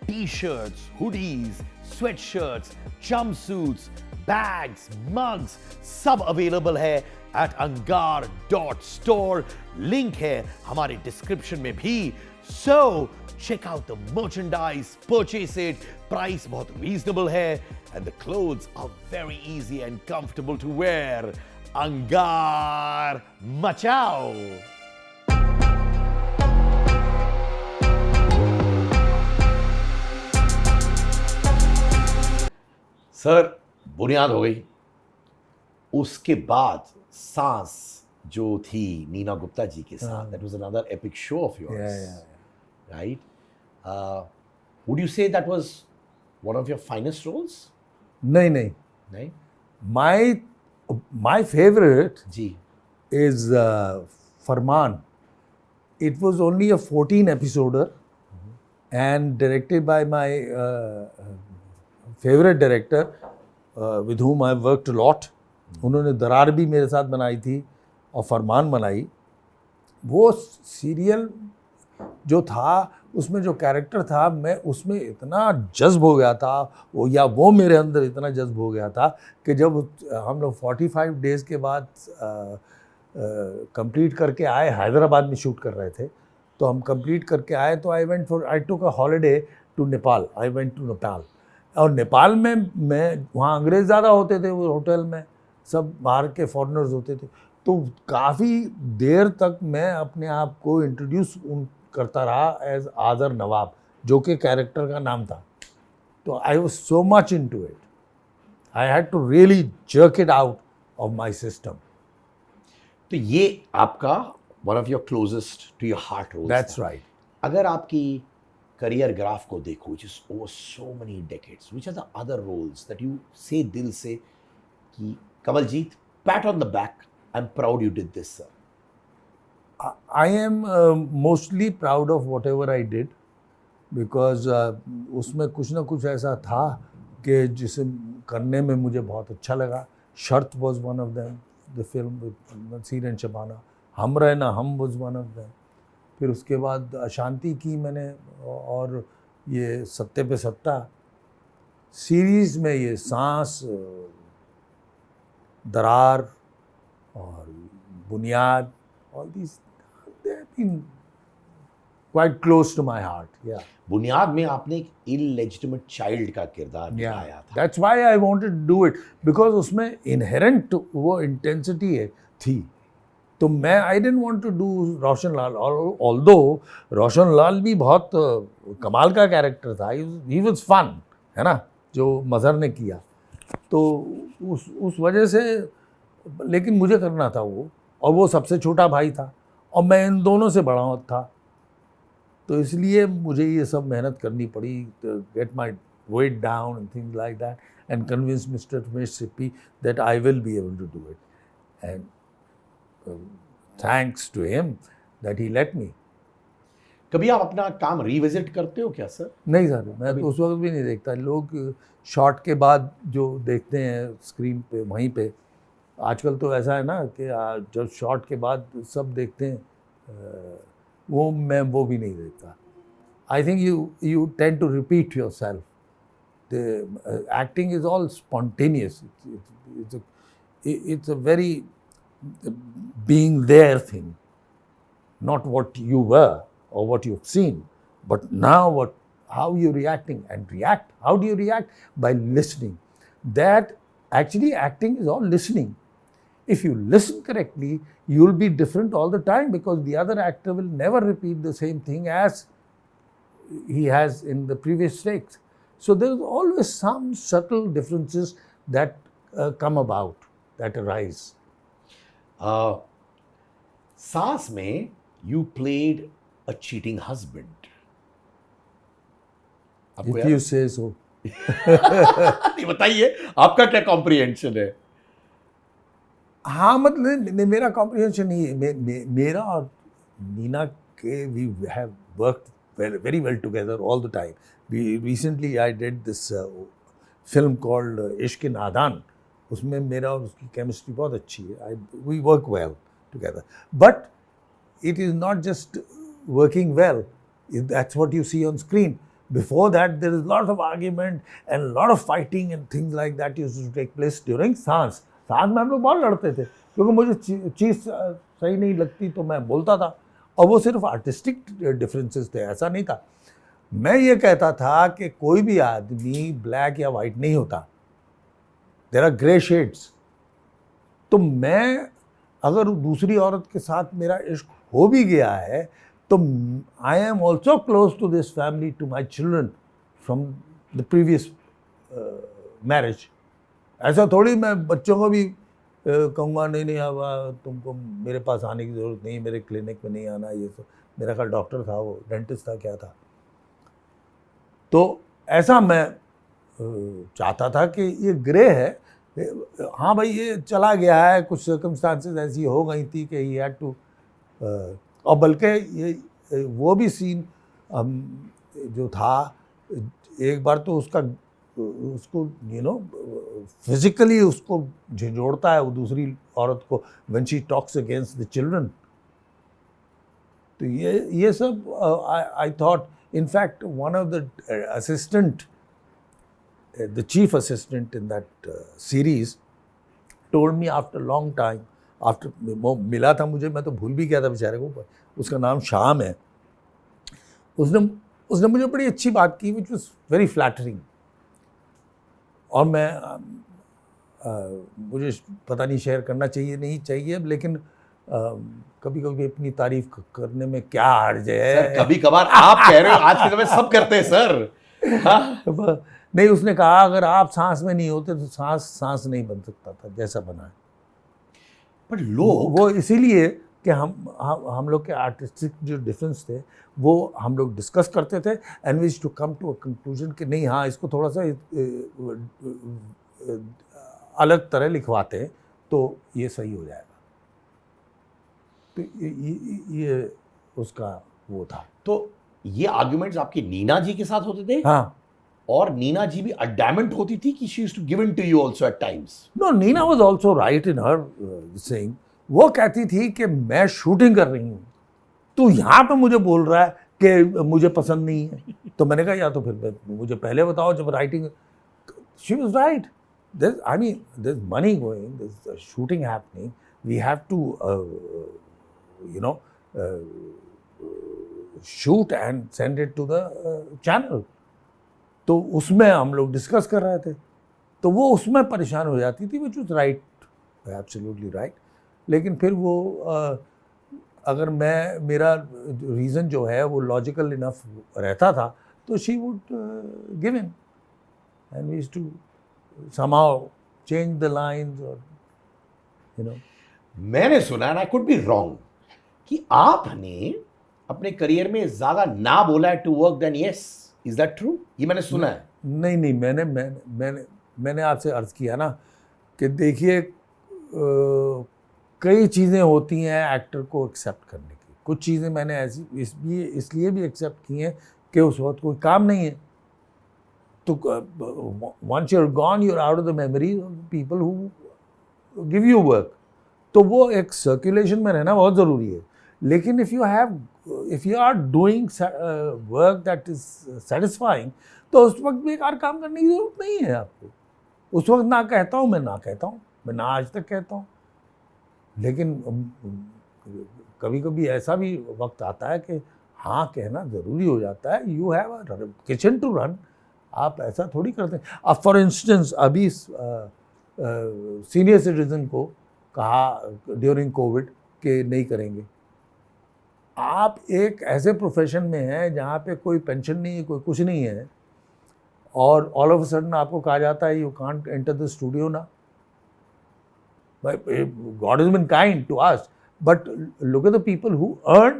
T shirts, hoodies, sweatshirts, jumpsuits, bags, mugs सब अवेलेबल है एट angar.store। लिंक है हमारे डिस्क्रिप्शन में भी। So check out the merchandise, purchase it. Price बहुत reasonable है and the clothes are very easy and comfortable to wear. Angar Macau. Sir बुनियाद हो गई, उसके बाद सांस जो थी नीना गुप्ता जी के साथ, that was another epic show of yours. Yeah. Right? Would you say that was one of your finest roles? नहीं, नहीं? my favorite ji. is Farman. It was only a 14 episoder and directed by my favorite director with whom I worked a lot. उन्होंने दरार भी मेरे साथ बनाई थी और फरमान बनाई। वो सीरियल जो था उसमें जो कैरेक्टर था, मैं उसमें इतना जज्ब हो गया था, वो मेरे अंदर इतना जज्ब हो गया था कि जब हम लोग 45 डेज़ के बाद कंप्लीट करके आए, हैदराबाद में शूट कर रहे थे, तो हम कंप्लीट करके आए तो I took a holiday to Nepal. I went to Nepal, और नेपाल में मैं वहाँ अंग्रेज़ ज़्यादा होते थे, वो होटल में सब बाहर के फॉरेनर्स होते थे, तो काफ़ी देर तक मैं अपने आप को इंट्रोड्यूस करता रहा एज आदर नवाब, जो कि कैरेक्टर का नाम था। तो I was so much into it, I had to really jerk it out of my system. तो ये आपका one of your closest to your heart roles. That's right. अगर आपकी करियर ग्राफ को देखो, which is over so many decades, which are the other roles that you say दिल से कि Kamaljeet, pat on the back, I'm proud you did this, sir? I am mostly proud of whatever I did because उसमें कुछ ना कुछ ऐसा था कि जिसे करने में मुझे बहुत अच्छा लगा। शर्त was one of them, the film with Naseer and Shabana. हम रहे ना हम was one of them। फिर उसके बाद अशांति की मैंने, और ये सत्ते पे सत्ता सीरीज़ में ये सांस, दरार और बुनियाद, all these they have been quite close to my heart. Yeah. बुनियाद में आपने एक illegitimate child का किरदार निभाया था। That's why I wanted to do it because उसमें inherent वो intensity थी। तो मैं I didn't want to do Roshan Lal, although Roshan Lal भी बहुत कमाल का कैरेक्टर था। He was fun, है ना, जो मज़हर ने किया, तो उस वजह से, लेकिन मुझे करना था वो, और वो सबसे छोटा भाई था, और मैं इन दोनों से बड़ा था, तो इसलिए मुझे ये सब मेहनत करनी पड़ी, get my weight down and things like that, and convince Mr. Ramesh Sippy that I will be able to do it. And thanks to him that he let me. कभी आप अपना काम रिविजिट करते हो क्या सर? नहीं sir, मैं तो उस वक्त भी नहीं देखता। लोग शॉट के बाद जो देखते हैं स्क्रीन पे, वहीं पे आजकल तो ऐसा है ना कि जब शॉट के बाद सब देखते हैं, मैं वो भी नहीं देखता। I think you tend to repeat yourself. The acting is all spontaneous. It's a very being there thing, not what you were or what you've seen, but now how you're reacting, and react. How do you react? By listening. That actually acting is all listening. If you listen correctly, you'll be different all the time, because the other actor will never repeat the same thing as he has in the previous takes. So there's always some subtle differences that come about, that arise. सास में you played a cheating husband. If you say so. नहीं, बताइए आपका क्या comprehension है? हाँ, मतलब मेरा कॉम्प्रिहेंशन नहीं है, मेरा और नीना के we have worked very well together all the time. Recently I did this film called Ishq Nadan. उसमें मेरा और उसकी केमिस्ट्री बहुत अच्छी है. We work well together. But it is not just working well. That's what you see on screen. Before that, there is a lot of argument and a lot of fighting and things like that used to take place during सांस में हम लोग बहुत लड़ते थे, क्योंकि मुझे चीज़ सही नहीं लगती तो मैं बोलता था, और वो सिर्फ आर्टिस्टिक डिफरेंसेस थे, ऐसा नहीं था। मैं ये कहता था कि कोई भी आदमी ब्लैक या वाइट नहीं होता, देयर आर ग्रे शेड्स। तो मैं अगर दूसरी औरत के साथ मेरा इश्क हो भी गया है, तो I am also close to this family, to my children from the previous marriage. ऐसा थोड़ी मैं बच्चों को भी कहूँगा नहीं नहीं अब तुमको मेरे पास आने की ज़रूरत नहीं, मेरे क्लिनिक में नहीं आना, ये सब। मेरा ख्याल डॉक्टर था, वो डेंटिस्ट था, क्या था। तो ऐसा मैं चाहता था कि ये ग्रे है, हाँ भाई ये चला गया है, कुछ सर्कमस्टांसेस ऐसी हो गई थी कि ही हैड टू, और बल्कि ये वो भी सीन जो था, एक बार तो उसको यू नो फिजिकली उसको झंझोड़ता है वो दूसरी औरत को, when she talks against the children. तो ये सब I thought, in fact one of the assistant, the chief assistant in that series told me after a long time, after वो मिला था मुझे, मैं तो भूल भी गया था बेचारे को, उसका नाम श्याम है। उसने मुझे बड़ी अच्छी बात की, which was very flattering। और मैं मुझे पता नहीं शेयर करना चाहिए नहीं चाहिए, लेकिन कभी कभी अपनी तारीफ करने में क्या हर्ज है। कभी कभार आप कह रहे हो, आज के समय सब करते हैं सर। हाँ? नहीं, उसने कहा अगर आप सांस में नहीं होते तो सांस नहीं बन सकता था जैसा बना है। पर लोग वो इसीलिए कि हम लोग के आर्टिस्टिक जो डिफरेंस थे वो हम लोग डिस्कस करते थे, and we too come to a conclusion कि नहीं, हाँ इसको थोड़ा सा अलग तरह लिखवाते हैं तो ये सही हो जाएगा। तो ये उसका वो था। तो ये आर्ग्यूमेंट्स आपकी नीना जी के साथ होते थे? हाँ। और नीना जी भी अडैमेंट होती थी कि she used to give in to you also at times? No, Neena was also right in her saying. वो कहती थी कि मैं शूटिंग कर रही हूँ, तू यहाँ पे मुझे बोल रहा है कि मुझे पसंद नहीं है। तो मैंने कहा या तो फिर मुझे पहले बताओ जब writing. She was right. I mean, there's money going, there's shooting happening. We have to, shoot and send it to the channel. तो उसमें हम लोग डिस्कस कर रहे थे, तो वो उसमें परेशान हो जाती थी, which was right, absolutely right. लेकिन फिर वो अगर मेरा रीज़न जो है वो लॉजिकल इनफ रहता था तो she would give in, and we used to somehow change the lines, or मैंने सुना, and I could be wrong, कि आपने अपने करियर में ज्यादा ना बोला है to work then yes. Is that true? ये मैंने सुना है. नहीं नहीं, मैंने आपसे अर्ज किया ना कि देखिए कई चीज़ें होती हैं एक्टर को एक्सेप्ट करने की. कुछ चीज़ें मैंने ऐसी इसलिए भी एक्सेप्ट की हैं कि उस वक्त कोई काम नहीं है. तो once you are gone, you are out of the memory of people who give you work. तो वो एक सर्कुलेशन में रहना बहुत ज़रूरी है. लेकिन if you are doing work that is satisfying, तो उस वक्त बेकार काम करने की जरूरत नहीं है आपको. उस वक्त ना कहता हूँ, मैं ना आज तक कहता हूँ. लेकिन कभी कभी ऐसा भी वक्त आता है कि हाँ कहना ज़रूरी हो जाता है. You have a kitchen to run. आप ऐसा थोड़ी करते हैं. अब फॉर इंस्टेंस अभी सीनियर सिटीजन को कहा ड्यूरिंग कोविड कि नहीं करेंगे. आप एक ऐसे प्रोफेशन में हैं जहाँ पे कोई पेंशन नहीं है, कोई कुछ नहीं है, और ऑल ऑफ अ सडन आपको कहा जाता है you can't enter the studio ना. God has been kind to us, but look at the people who earn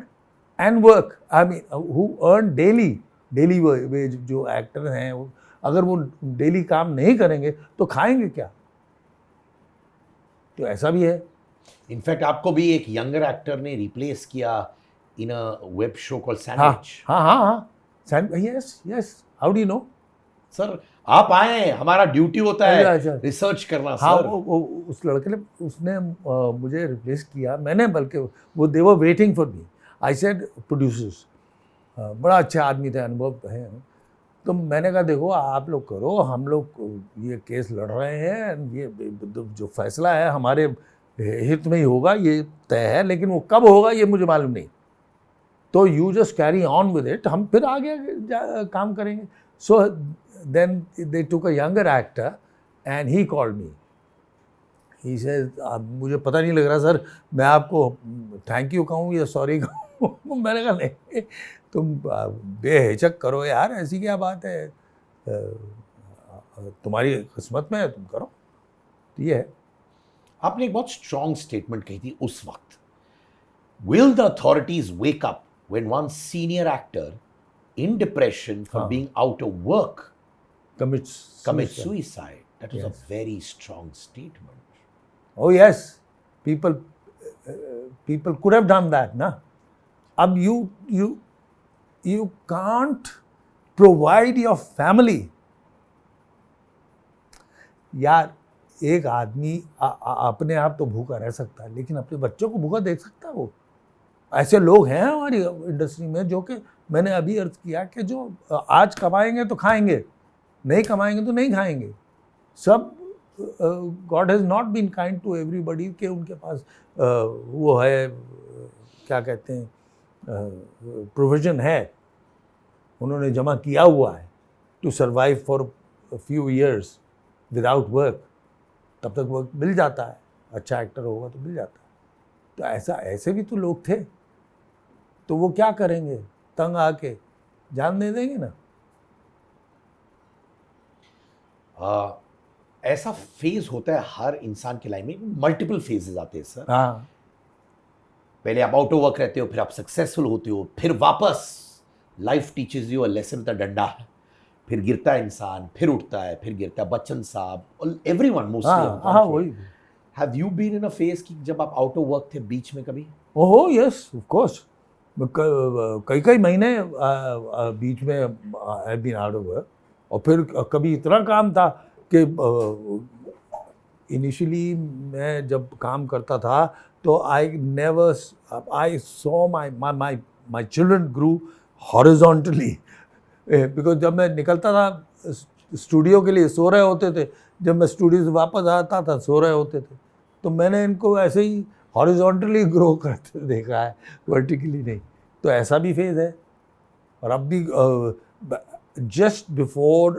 and work. I mean, who earn daily wage. जो एक्टर हैं अगर वो daily काम नहीं करेंगे तो खाएंगे क्या? तो ऐसा भी है. इनफैक्ट आपको भी एक यंगर एक्टर ने रिप्लेस किया in a web show called Sandwich. हाँ. Yes. How do you know? Sir आप आए, हमारा ड्यूटी होता है अच्छा. रिसर्च करना. हाँ, सर वो उस लड़के ने उसने मुझे रिप्लेस किया. मैंने बल्कि वो they were waiting for me. I said producers, बड़ा अच्छा आदमी था, अनुभव है. तो मैंने कहा देखो आप लोग करो, हम लोग ये केस लड़ रहे हैं, ये जो फैसला है हमारे हित में ही होगा, ये तय है. लेकिन वो कब होगा ये मुझे मालूम नहीं. तो you just carry on with it, हम फिर आगे काम करेंगे. सो then they took a younger actor and he called me. He says, मुझे पता नहीं लग रहा सर मैं आपको थैंक यू कहूँ या सॉरी कहूँ. मैंने कहा नहीं, तुम बेहिचक करो यार, ऐसी क्या बात है, तुम्हारी किस्मत में है, तुम करो. तो ये है. आपने एक बहुत स्ट्रॉन्ग स्टेटमेंट कही थी उस वक्त. Will the authorities wake up when one senior actor in depression from being out of work commits suicide? That was a very strong statement. Oh yes, people could have done that, na. Ab you can't provide your family. यार एक आदमी अपने आप तो भूखा रह सकता है, लेकिन अपने बच्चों को भूखा देख सकता है वो? ऐसे लोग हैं हमारी इंडस्ट्री में जो कि मैंने अभी अर्ज किया कि जो आज कमाएंगे तो खाएंगे, नहीं कमाएंगे तो नहीं खाएंगे. सब God has not been kind to everybody कि उनके पास वो है, क्या कहते हैं, प्रोविजन है, उन्होंने जमा किया हुआ है to survive for few years without work. तब तक वर्क मिल जाता है, अच्छा एक्टर होगा तो मिल जाता है. तो ऐसे भी तो लोग थे. तो वो क्या करेंगे, तंग आके जान दे देंगे ना. ऐसा फेज होता है हर इंसान की लाइफ में. मल्टीपल फेजेस आते हैं सर. हाँ. पहले आप आउट ऑफ वर्क रहते हो, फिर आप सक्सेसफुल होते हो, फिर वापस life teaches you a lesson with a डंडा. फिर गिरता है इंसान, फिर उठता है, फिर गिरता है. बच्चन साहब, एवरीवन मोस्टली. हाँ वही. Have you been in a phase कि जब आप आउट ऑफ वर्क थे बीच में कभी? ओहो यस, ऑफ कोर्स. कई महीने बीच में I been out of work. और फिर कभी इतना काम था कि इनिशियली मैं जब काम करता था तो I saw my children grew horizontally. Because जब मैं निकलता था स्टूडियो के लिए सो रहे होते थे, जब मैं स्टूडियो से वापस आता था सो रहे होते थे. तो मैंने इनको ऐसे ही हॉरिजॉन्टली ग्रो करते देखा है, वर्टिकली नहीं. तो ऐसा भी फेज है. और अब भी just before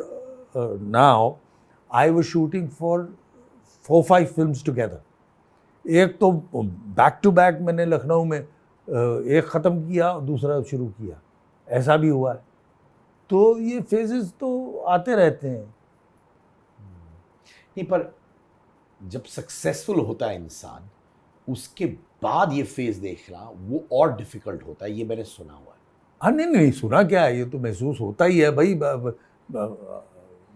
now, I was shooting for 4-5 films together. एक तो बैक टू बैक मैंने लखनऊ में एक ख़त्म किया और दूसरा शुरू किया, ऐसा भी हुआ है. तो ये फेजेस तो आते रहते हैं. नहीं, पर जब सक्सेसफुल होता है इंसान, उसके बाद ये फेज देखना वो और डिफिकल्ट होता है, ये मैंने सुना हुआ है। हाँ नहीं नहीं, सुना क्या है, ये तो महसूस होता ही है भाई।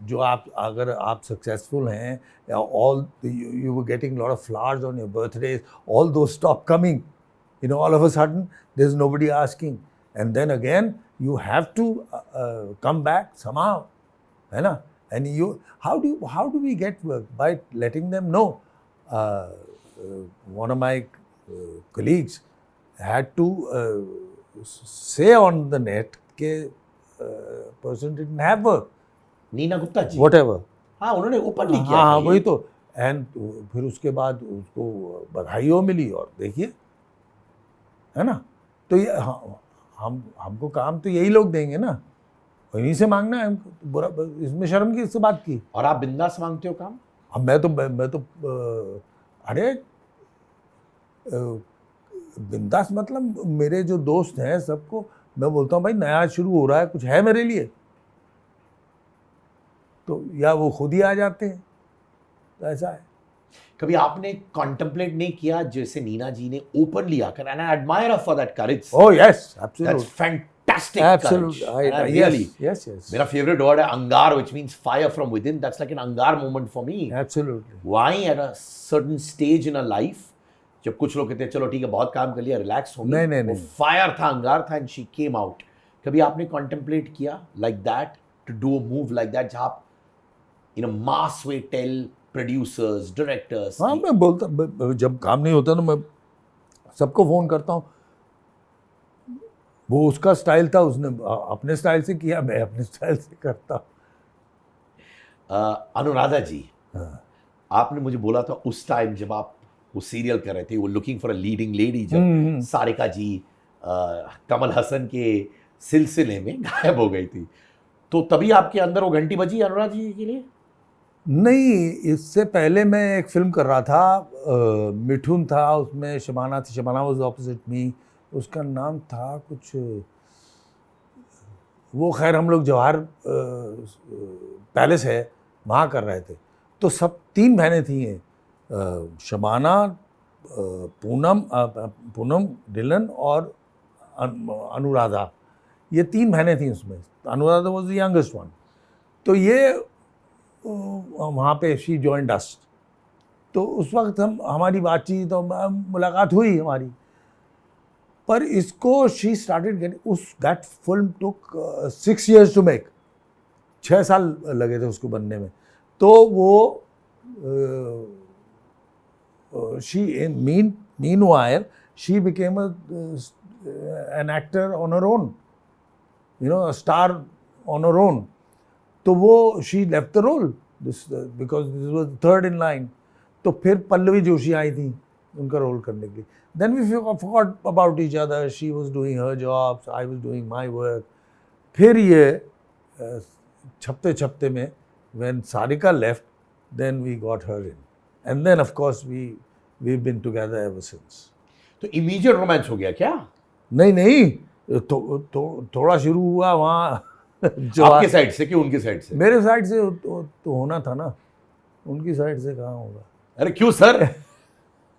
जो आप, अगर आप सक्सेसफुल हैं, all you were getting lot of flowers on your birthday, although stop coming, all of a sudden there is nobody asking, and then again you have to come back somehow, है ना। And you how do we get work? By letting them know. One of my colleagues had to say on the net कि person didn't have work, Neena Gupta ji, whatever. हाँ उन्होंने openly किया हाँ था हाँ ये। वही तो. एंड फिर उसके बाद उसको बधाइयों मिली, और देखिए, है ना. तो ये हमको काम तो यही लोग देंगे ना, वहीं से मांगना है हमको. बुरा इसमें शर्म की इससे बात की. और आप बिंदास मांगते हो काम? अब मैं तो अरे बिंदास मतलब मेरे जो दोस्त हैं सबको मैं बोलता हूँ भाई नया शुरू हो रहा है, कुछ है मेरे लिए, तो या वो खुद ही आ जाते हैं. तो ऐसा है. कभी आपने कॉन्टेम्पलेट नहीं किया जैसे नीना जी ने ओपनली आकर, and I admire for that courage. Oh yes, that's absolutely, fantastic absolutely, really. Yes yes, मेरा फेवरेट वर्ड है angaar, which means fire from within. That's like an angaar moment for me. Absolutely. Why at a certain stage in a life, जब कुछ लोग कहते हैं चलो ठीक है बहुत काम कर लिया, रिलैक्स हो गए, नहीं, वो नहीं. फायर था, अंगार था, एंड शी केम आउट. कभी आपने कॉन्टेम्पलेट किया like that, to do a move like that, जहां आप in a mass way tell producers, directors? हाँ मैं बोलता, जब काम नहीं होता ना मैं सबको फ़ोन करता हूँ. वो उसका स्टाइल था, उसने अपने स्टाइल से किया, मैं अपने स्टाइल से करता हूँ. अनुराधा जी, हाँ. आपने मुझे बोला था उस टाइम जब आप वो सीरियल कर रहे थे, वो looking for a leading lady, जब सारिका जी कमल हसन के सिलसिले में गायब हो गई थी, तो तभी आपके अंदर वो घंटी बजी अनुराधा जी के लिए? नहीं, इससे पहले मैं एक फिल्म कर रहा था, मिठुन था उसमें, शबाना थी, शबाना वाज ऑपोजिट मी. उसका नाम था कुछ, वो खैर हम लोग जवाहर पैलेस है वहाँ कर रहे थे. तो सब 3 बहनें थी हैं, शबाना, पूनम डिलन और अनुराधा. ये 3 बहनें थी उसमें. Anuradha was the youngest one. तो ये वहाँ पे शी जॉइंड अस. तो उस वक्त हमारी बातचीत और मुलाकात हुई हमारी. पर इसको शी स्टार्टेड गेटिंग, उस that film took 6 years to make. 6 साल लगे थे उसको बनने में. तो वो she meanwhile she became an actor on her own, a star on her own. तो वो she left the role because this was third in line. तो फिर पल्लवी जोशी आई थी उनका रोल करने के लिए. Then we forgot about each other. She was doing her jobs, I was doing my work. फिर ये छपते में when Sarika left, then we got her in. And then of course we've been together ever since. तो immediate romance हो गया क्या? नहीं, थोड़ा शुरू हुआ वहाँ आपके साइड से कि उनके साइड से? मेरे साइड से तो होना था ना, उनकी साइड से कहाँ होगा. अरे क्यों सर,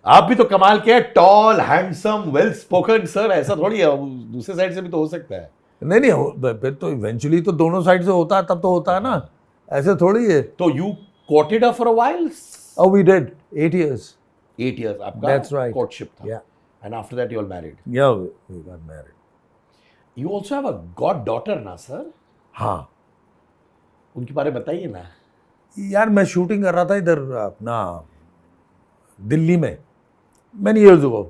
आप भी तो कमाल के हैं, tall, handsome, well spoken sir, ऐसा थोड़ी है, दूसरे साइड से भी तो हो सकता है. नहीं, फिर तो इवेंचुअली तो दोनों साइड से होता है, तब तो होता है ना, ऐसे थोड़ी है. तो you courted her for a while? Oh, we did 8 years. 8 years आपका That's right. courtship था. Yeah. And after that you all married. Yeah, we got married. You also have a goddaughter ना सर? हाँ उनके बारे में बताइए ना. यार, मैं शूटिंग कर रहा था इधर अपना दिल्ली में many years ago.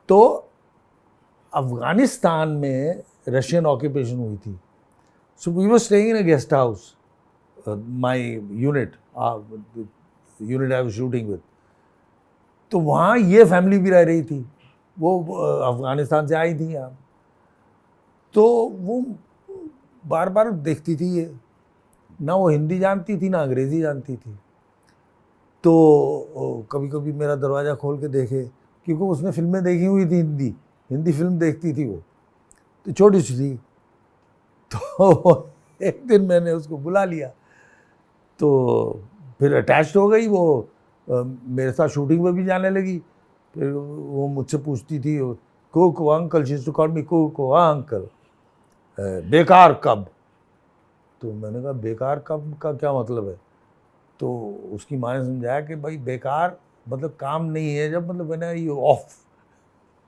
तो अफगानिस्तान में रशियन ऑक्यूपेशन हुई थी. So we were staying in a guest house, my unit, the unit I was shooting with. तो वहाँ ये फैमिली भी रह रही थी, वो अफगानिस्तान से आई थी यहाँ. तो वो बार बार देखती थी ये, ना वो हिंदी जानती थी ना अंग्रेज़ी जानती थी. तो कभी कभी मेरा दरवाज़ा खोल के देखे, क्योंकि उसने फिल्में देखी हुई थी, हिंदी फिल्म देखती थी वो, तो छोटी सी थी. तो एक दिन मैंने उसको बुला लिया, तो फिर अटैच्ड हो गई वो. मेरे साथ शूटिंग में भी जाने लगी। फिर वो मुझसे पूछती थी, Koko uncle, she used to call me Koko uncle, बेकार कब। तो मैंने कहा बेकार कब का क्या मतलब है? तो उसकी माँ ने समझाया कि भाई बेकार मतलब काम नहीं है, जब मतलब मैंने ये ऑफ।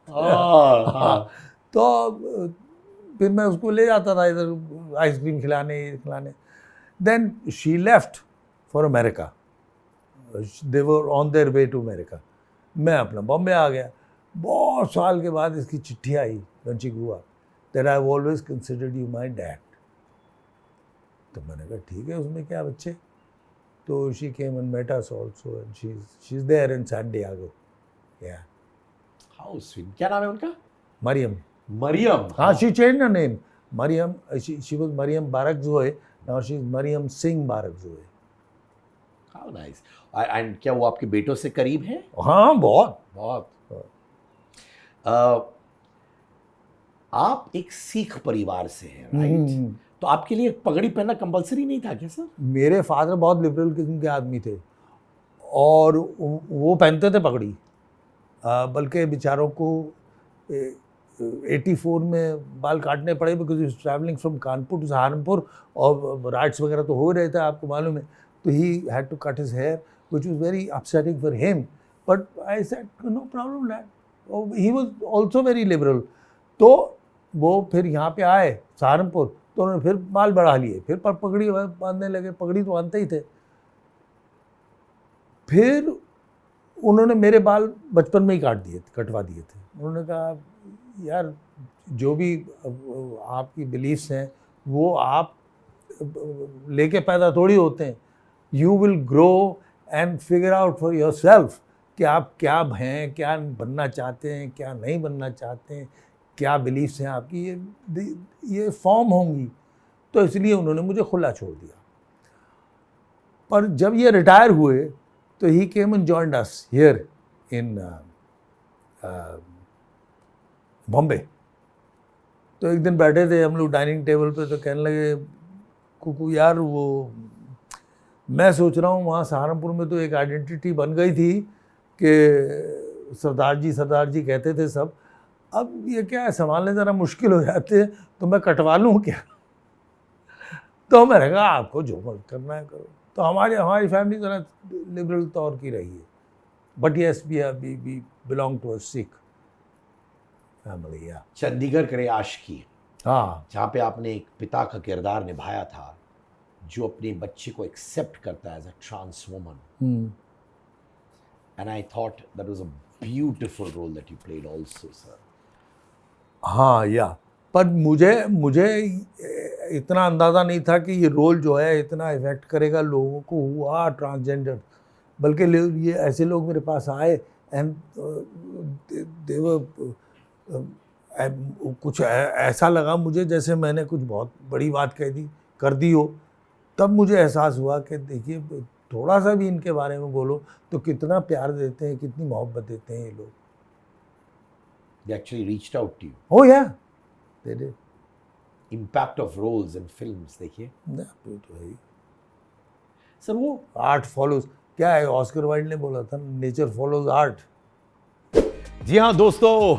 हाँ। तो फिर मैं उसको ले जाता था इधर आइसक्रीम खिलाने, ये खिलाने। Then she left for America, they were on their way to America. मैं अपना बॉम्बे आ गया। बहुत साल के बाद इसकी चिट्ठी आई when she grew up, that I have always considered you my dad. तो मैंने कहा ठीक है, उसमें क्या बच्चे। तो she came and met us also and she is there in San Diego. Yeah how sweet. क्या नाम है उनका? मरियम। मरियम। हाँ, she changed her name. Mariam, she was Mariam Barakzoe. Now she is Mariam Singh Barakzoe. How nice. And क्या वो आपके बेटों से करीब है? हाँ, बहुत। बहुत। Uh, आप एक सिख परिवार से हैं, राइट? तो आपके लिए पगड़ी पहनना कंपलसरी नहीं था क्या सर? मेरे फादर बहुत लिबरल किस्म के आदमी थे और वो पहनते थे पगड़ी। बल्कि बेचारों को 84 में बाल काटने पड़े because he travelling from Kanpur to Saharanpur, और राइट्स वगैरह तो हो रहे थे, आपको मालूम है। तो he had to cut his hair which was very upsetting for him, but I said no problem that. He was also very liberal. तो वो फिर यहाँ पे आए सहारनपुर, तो उन्होंने फिर बाल बढ़ा लिए, फिर पगड़ी बांधने लगे। पगड़ी तो बांधते ही थे। फिर उन्होंने मेरे बाल बचपन में ही कटवा दिए थे। उन्होंने कहा यार जो भी आपकी बिलीफ्स हैं वो आप लेके पैदा थोड़ी होते हैं। You will grow and figure out for your self कि आप क्या हैं, क्या बनना चाहते हैं, क्या नहीं बनना चाहते हैं, क्या बिलीफ्स हैं आपकी, ये फॉर्म होंगी। तो इसलिए उन्होंने मुझे खुला छोड़ दिया। पर जब ये रिटायर हुए तो he came and joined us here in Bombay. तो एक दिन बैठे थे हम लोग डाइनिंग टेबल पे, तो कहने लगे कुकू यार वो मैं सोच रहा हूँ वहाँ सहारनपुर में तो एक आइडेंटिटी बन गई थी कि सरदार जी कहते थे सब, अब ये क्या है संभालने ज़रा मुश्किल हो जाते हैं, तो मैं कटवा लूँ क्या? तो मैंने कहा आपको जो मर्ज करना है करो। तो हमारी फैमिली ज़रा लिबरल तौर की रही है, but yes we belong to a Sikh family. Yeah Chandigarh करे आशिकी, हाँ, जहाँ पे आपने एक पिता का किरदार निभाया था जो अपने बच्चे को एक्सेप्ट करता है as a trans woman, and I thought that was a beautiful role that you played also sir. हाँ या पर मुझे इतना अंदाज़ा नहीं था कि ये रोल जो है इतना इफेक्ट करेगा लोगों को हुआ ट्रांसजेंडर। बल्कि ये ऐसे लोग मेरे पास आए एंड कुछ ऐसा लगा मुझे जैसे मैंने कुछ बहुत बड़ी बात कर दी हो। तब मुझे एहसास हुआ कि देखिए थोड़ा सा भी इनके बारे में बोलो तो कितना प्यार देते हैं, कितनी मोहब्बत देते हैं ये लोग। They actually reached out to you. Oh yeah, they did. Impact of roles in films देखिए तो है ही। सर। वो आर्ट फॉलोज, क्या है ऑस्कर वाइल्ड ने बोला था, नेचर फॉलोज आर्ट। जी हाँ दोस्तों,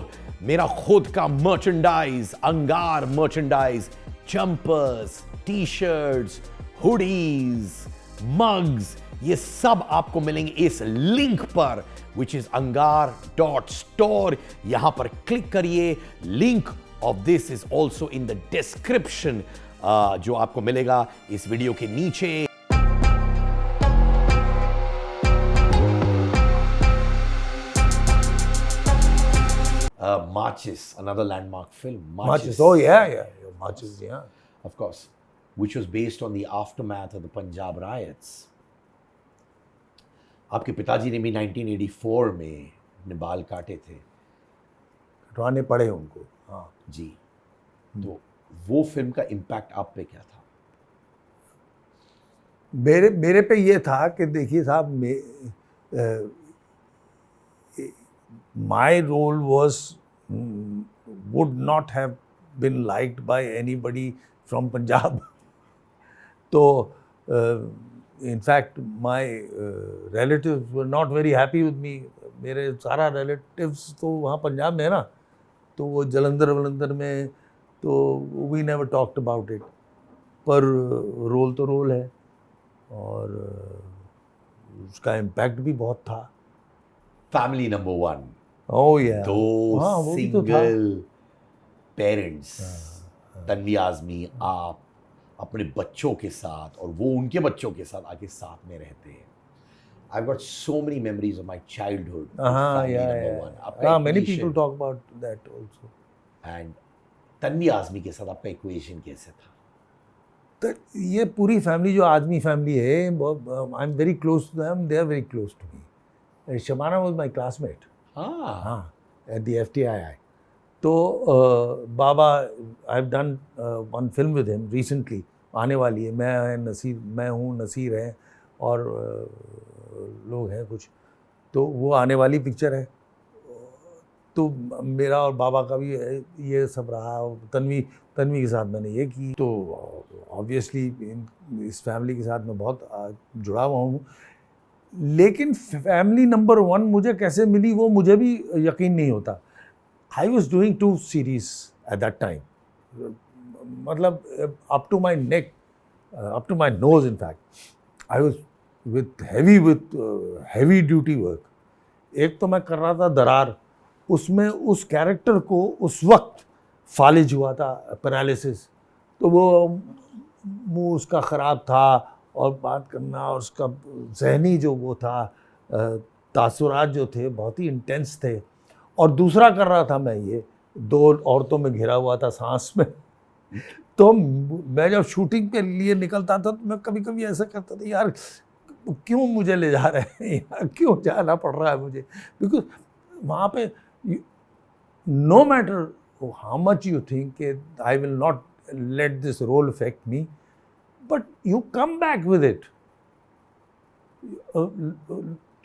मेरा खुद का मर्चेंडाइज, अंगार merchandise, jumpers, T shirts, hoodies, mugs, ये सब आपको मिलेंगे इस लिंक पर विच इज angar.store। यहां पर क्लिक करिए। Link of this is also in the description, जो आपको मिलेगा इस वीडियो के नीचे। Marches, another landmark film. Marches, oh yeah, Marches, yeah. Of course, which was based on the aftermath of the Punjab riots. आपके पिताजी ने भी 1984 में अपने बाल काटे थे, कटवाने पड़े उनको। हाँ जी। तो वो फिल्म का इम्पैक्ट आप पे क्या था? मेरे पे ये था कि देखिए साहब, my role would not have been liked by anybody from Punjab. तो in fact my relatives were not very happy with me. मेरे सारा रिलेटिव्स तो वहाँ पंजाब में है ना, तो वो जलंधर वलंदर में, तो we never talked about it. पर रोल तो रोल है, और उसका इम्पैक्ट भी बहुत था. फैमिली नंबर वन, ओह या, दो हाँ, वो भी तो था. सिंगल पेरेंट्स, तन्वी आज़मी, आप अपने बच्चों के साथ और वो उनके बच्चों के साथ आके साथ में रहते हैं. I've got so many memories of my childhood. with family number one. आपका many equation people talk about that also. and Tanvi Azmi के साथ आपका इक्वेशन कैसे था? तो ये पूरी फैमिली जो आदमी फैमिली है, I am very close to them, they are very close to me. Shabana was my classmate. हाँ, एट द FTII. तो Baba, I have done one film with him recently, आने वाली है. मैं हूँ, नसीर है, और लोग हैं कुछ, तो वो आने वाली पिक्चर है. तो मेरा और बाबा का भी ये सब रहा. तन्वी के साथ मैंने ये की, तो ऑब्वियसली इस फैमिली के साथ मैं बहुत जुड़ा हुआ हूँ. लेकिन फैमिली नंबर वन मुझे कैसे मिली वो मुझे भी यकीन नहीं होता. I was doing 2 series at that time, मतलब up to my neck, up to my nose. In fact I was with heavy duty work. एक तो मैं कर रहा था दरार, उसमें उस कैरेक्टर को उस वक्त फालिज हुआ था, पैरालिसिस. तो वो मुंह उसका ख़राब था, और बात करना, और उसका जहनी जो वो था, तासुरात जो थे बहुत ही इंटेंस थे. और दूसरा कर रहा था मैं ये 2 औरतों में घिरा हुआ था सांस में. तो मैं जब शूटिंग के लिए निकलता था, तो मैं कभी कभी ऐसा करता था, यार क्यों मुझे ले जा रहे हैं यार, क्यों जाना पड़ रहा है मुझे. बिकॉज वहाँ पे no matter how much you think I will not let this role affect me, but you come back with it.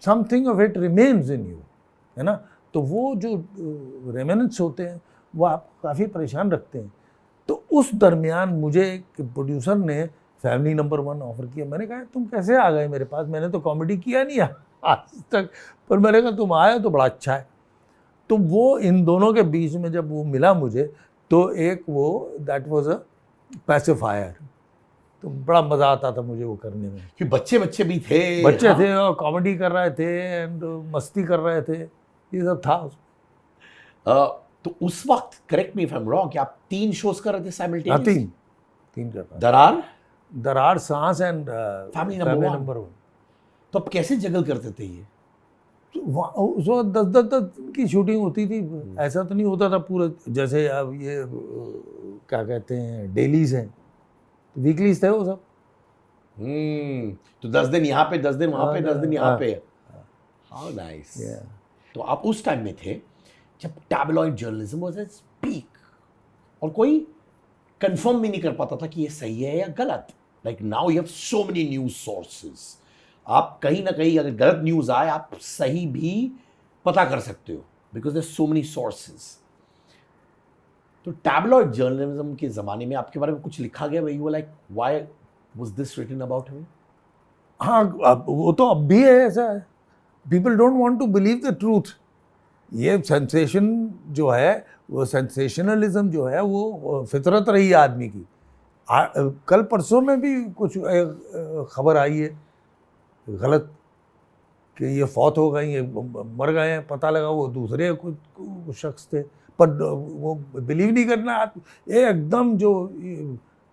Something of it remains in you, है ना. तो वो जो रेमिनेंट्स होते हैं वो आपको काफ़ी परेशान रखते हैं. तो उस दरमियान मुझे एक प्रोड्यूसर ने फैमिली नंबर वन ऑफर किया. मैंने कहा तुम कैसे आ गए मेरे पास, मैंने तो कॉमेडी किया नहीं आज तक, पर मैंने कहा तुम आए तो बड़ा अच्छा है. तो वो इन दोनों के बीच में जब वो मिला मुझे, तो एक वो दैट वाज अ पैसिफायर. तो बड़ा मज़ा आता था मुझे वो करने में. कि बच्चे भी थे, बच्चे थे और कॉमेडी कर रहे थे एंड मस्ती कर रहे थे, ये सब था. तो उस वक्त, correct me if I am wrong, कि आप 3 शोज कर रहे थे साइमल्टेनियसली? तीन कर रहा. दरार, सांस एंड फैमिली नंबर वन. तो आप कैसे जगल करते थे ये? उस वक्त 10 दिन की शूटिंग होती थी. ऐसा तो नहीं होता था पूरा, जैसे अब ये क्या कहते हैं डेलीज हैं, तो वीकलीज थे वो सब. तो 10 दिन यहाँ पे, 10 दिन वहाँ पे, 10 दिन यहाँ पे. How nice. तो आप उस टाइम में थे जब tabloid journalism was at peak, और कोई कंफर्म भी नहीं कर पाता था कि ये सही है या गलत. Like now you have so many news sources. आप कहीं ना कहीं अगर गलत न्यूज़ आए, आप सही भी पता कर सकते हो, because there so many sources. तो टैबलॉइड जर्नलिज्म के ज़माने में आपके बारे में कुछ लिखा गया, वही वो like why was this written about him? हाँ, वो तो अब भी है ऐसा है. People don't want to believe the truth. ये सेंसेशन जो है, वो सेंसेशनलिज्म जो है, वो फितरत रही है आदमी की. कल परसों में भी कुछ खबर आई है गलत कि ये फौत हो गई, ये मर गए हैं. पता लगा वो दूसरे कुछ शख्स थे, पर वो बिलीव नहीं करना. ये एकदम जो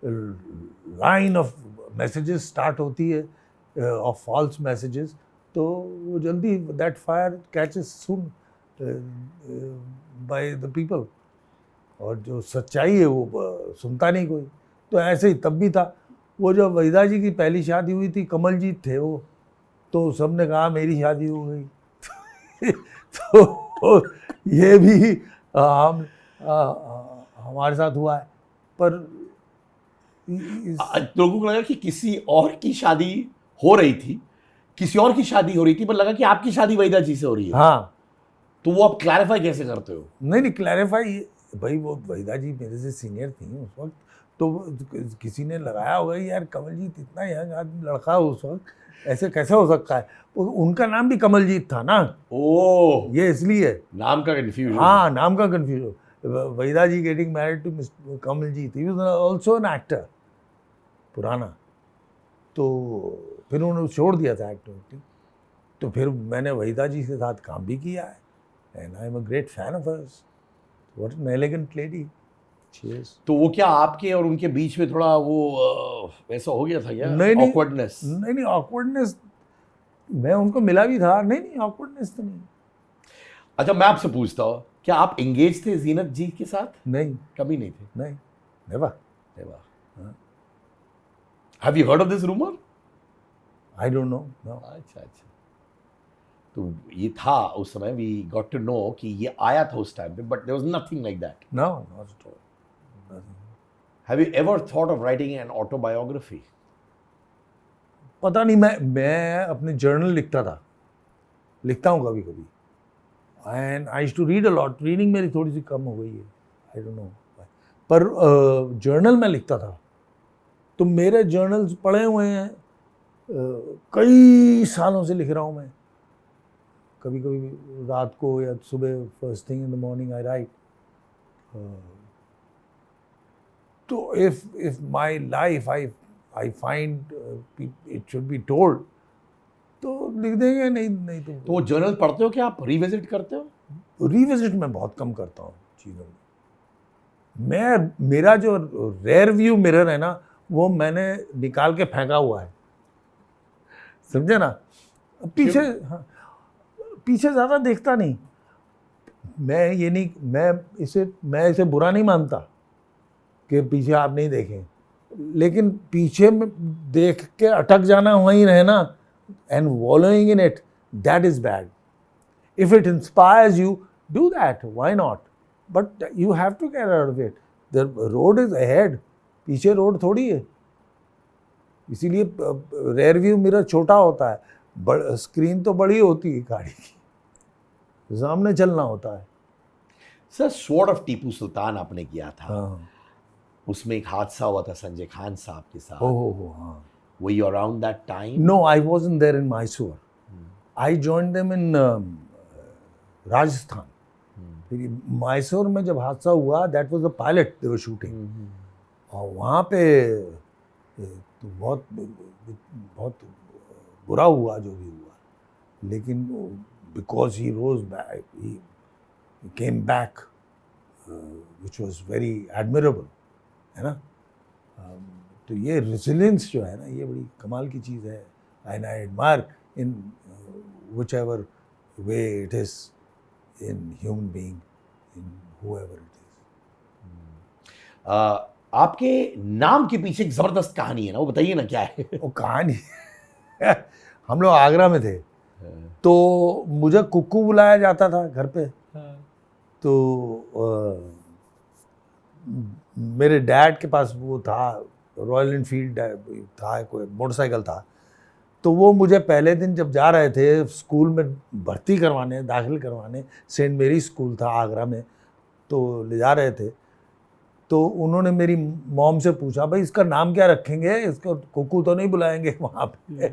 लाइन ऑफ मैसेजेस स्टार्ट होती है, ऑफ फॉल्स मैसेजेस, तो वो जल्दी that fire catches soon by the people. और जो सच्चाई है वो सुनता नहीं कोई. तो ऐसे ही तब भी था. वो जब वहीदा जी की पहली शादी हुई थी, कमलजीत थे वो, तो सबने कहा मेरी शादी हो गई. तो ये भी हमारे साथ हुआ है. पर लोगों को लगा कि किसी और की शादी हो रही थी, किसी और की शादी हो रही थी, पर लगा कि आपकी शादी वहीदा जी से हो रही है. हाँ. तो वो आप क्लैरिफाई कैसे करते हो? नहीं, क्लैरिफाई भाई, वो वहीदा जी मेरे से सीनियर थी उस वक्त. तो किसी ने लगाया होगा यार कमलजीत इतना यंग आदमी लड़का उस वक्त ऐसे कैसे हो सकता है। उनका नाम भी कमलजीत था ना, ओह, ये इसलिए नाम का कंफ्यूजन। हाँ नाम का confusion. Waheeda ji getting married to mister Kamaljeet, he was also an actor पुराना। तो फिर उन्होंने छोड़ दिया था एक्टिंग, तो फिर मैंने वहीदा जी के साथ काम भी किया है, and I am a great fan of hers. What an elegant lady she is. तो वो क्या आपके और उनके बीच में थोड़ा वो वैसा हो गया था क्या? नहीं ऑकवर्डनेस? नहीं ऑकवर्डनेस, मैं उनको मिला भी था, नहीं ऑकवर्डनेस तो नहीं। अच्छा, मैं आपसे पूछता हूँ, क्या आप एंगेज थे जीनत जी के साथ? नहीं कभी नहीं थे? नहीं never. Never. Have you heard of this rumour? I don't no. अच्छा अच्छा, तो ये था उस समय, वी गॉट टू नो कि ये आया था उस टाइम पे, but there was nothing like that. No not at all. Have you ever thought of writing an autobiography? पता नहीं, मैं अपने जर्नल लिखता हूँ कभी कभी, and I used to read a lot. Reading मेरी थोड़ी सी कम हो गई है, आई डोंट नो, पर जर्नल में लिखता था। तो मेरे जर्नल्स पढ़े हुए हैं, कई सालों से लिख रहा हूँ मैं। कभी कभी रात को या सुबह first thing in the morning I write. तो if my life I find it should be told तो लिख देंगे, नहीं तो वो जर्नल पढ़ते हो क्या आप? रिविजिट करते हो? रिविजिट मैं बहुत कम करता हूँ चीज़ों में। मेरा जो रेयर व्यू मिरर है ना, वो मैंने निकाल के फेंका हुआ है, समझे ना। पीछे, हाँ, पीछे ज़्यादा देखता नहीं मैं इसे बुरा नहीं मानता कि पीछे आप नहीं देखें, लेकिन पीछे में देख के अटक जाना, वहीं रहना and wallowing in it, that is bad. If it inspires you, do that, why not? But you have to get out of it. The road is ahead, पीछे रोड थोड़ी है। इसीलिए रेयर व्यू मिरर छोटा होता है, screen तो बड़ी होती है गाड़ी की, सामने चलना होता है। Sir, sword of Tipu Sultan आपने किया था। हाँ। उसमें एक हादसा हुआ था संजय खान साहब के साथ। हो हाँ। Were you around that time? No, I wasn't there in Mysore. I joined them in Rajasthan. फिर मैसूर में जब हादसा हुआ, that was the pilot they were shooting. और वहाँ पे तो बहुत बुरा हुआ जो भी हुआ, लेकिन because he rose back, he came back, which was very admirable, है ना। तो ये रेजिलियंस जो है ना, ये बड़ी कमाल की चीज़ है, and I admire in which ever way it is in human being, in whoever it is. आपके नाम के पीछे एक जबरदस्त कहानी है ना, वो बताइए ना क्या है? वो कहानी हम लोग आगरा में थे, तो मुझे कुक्कू बुलाया जाता था घर पे। तो मेरे डैड के पास वो था, रॉयल एनफील्ड था, कोई मोटरसाइकिल था। तो वो मुझे पहले दिन जब जा रहे थे स्कूल में भर्ती करवाने, दाखिल करवाने, सेंट मेरी स्कूल था आगरा में, तो ले जा रहे थे। तो उन्होंने मेरी मॉम से पूछा, भाई इसका नाम क्या रखेंगे, इसको कुक्कू तो नहीं बुलाएंगे वहाँ पे।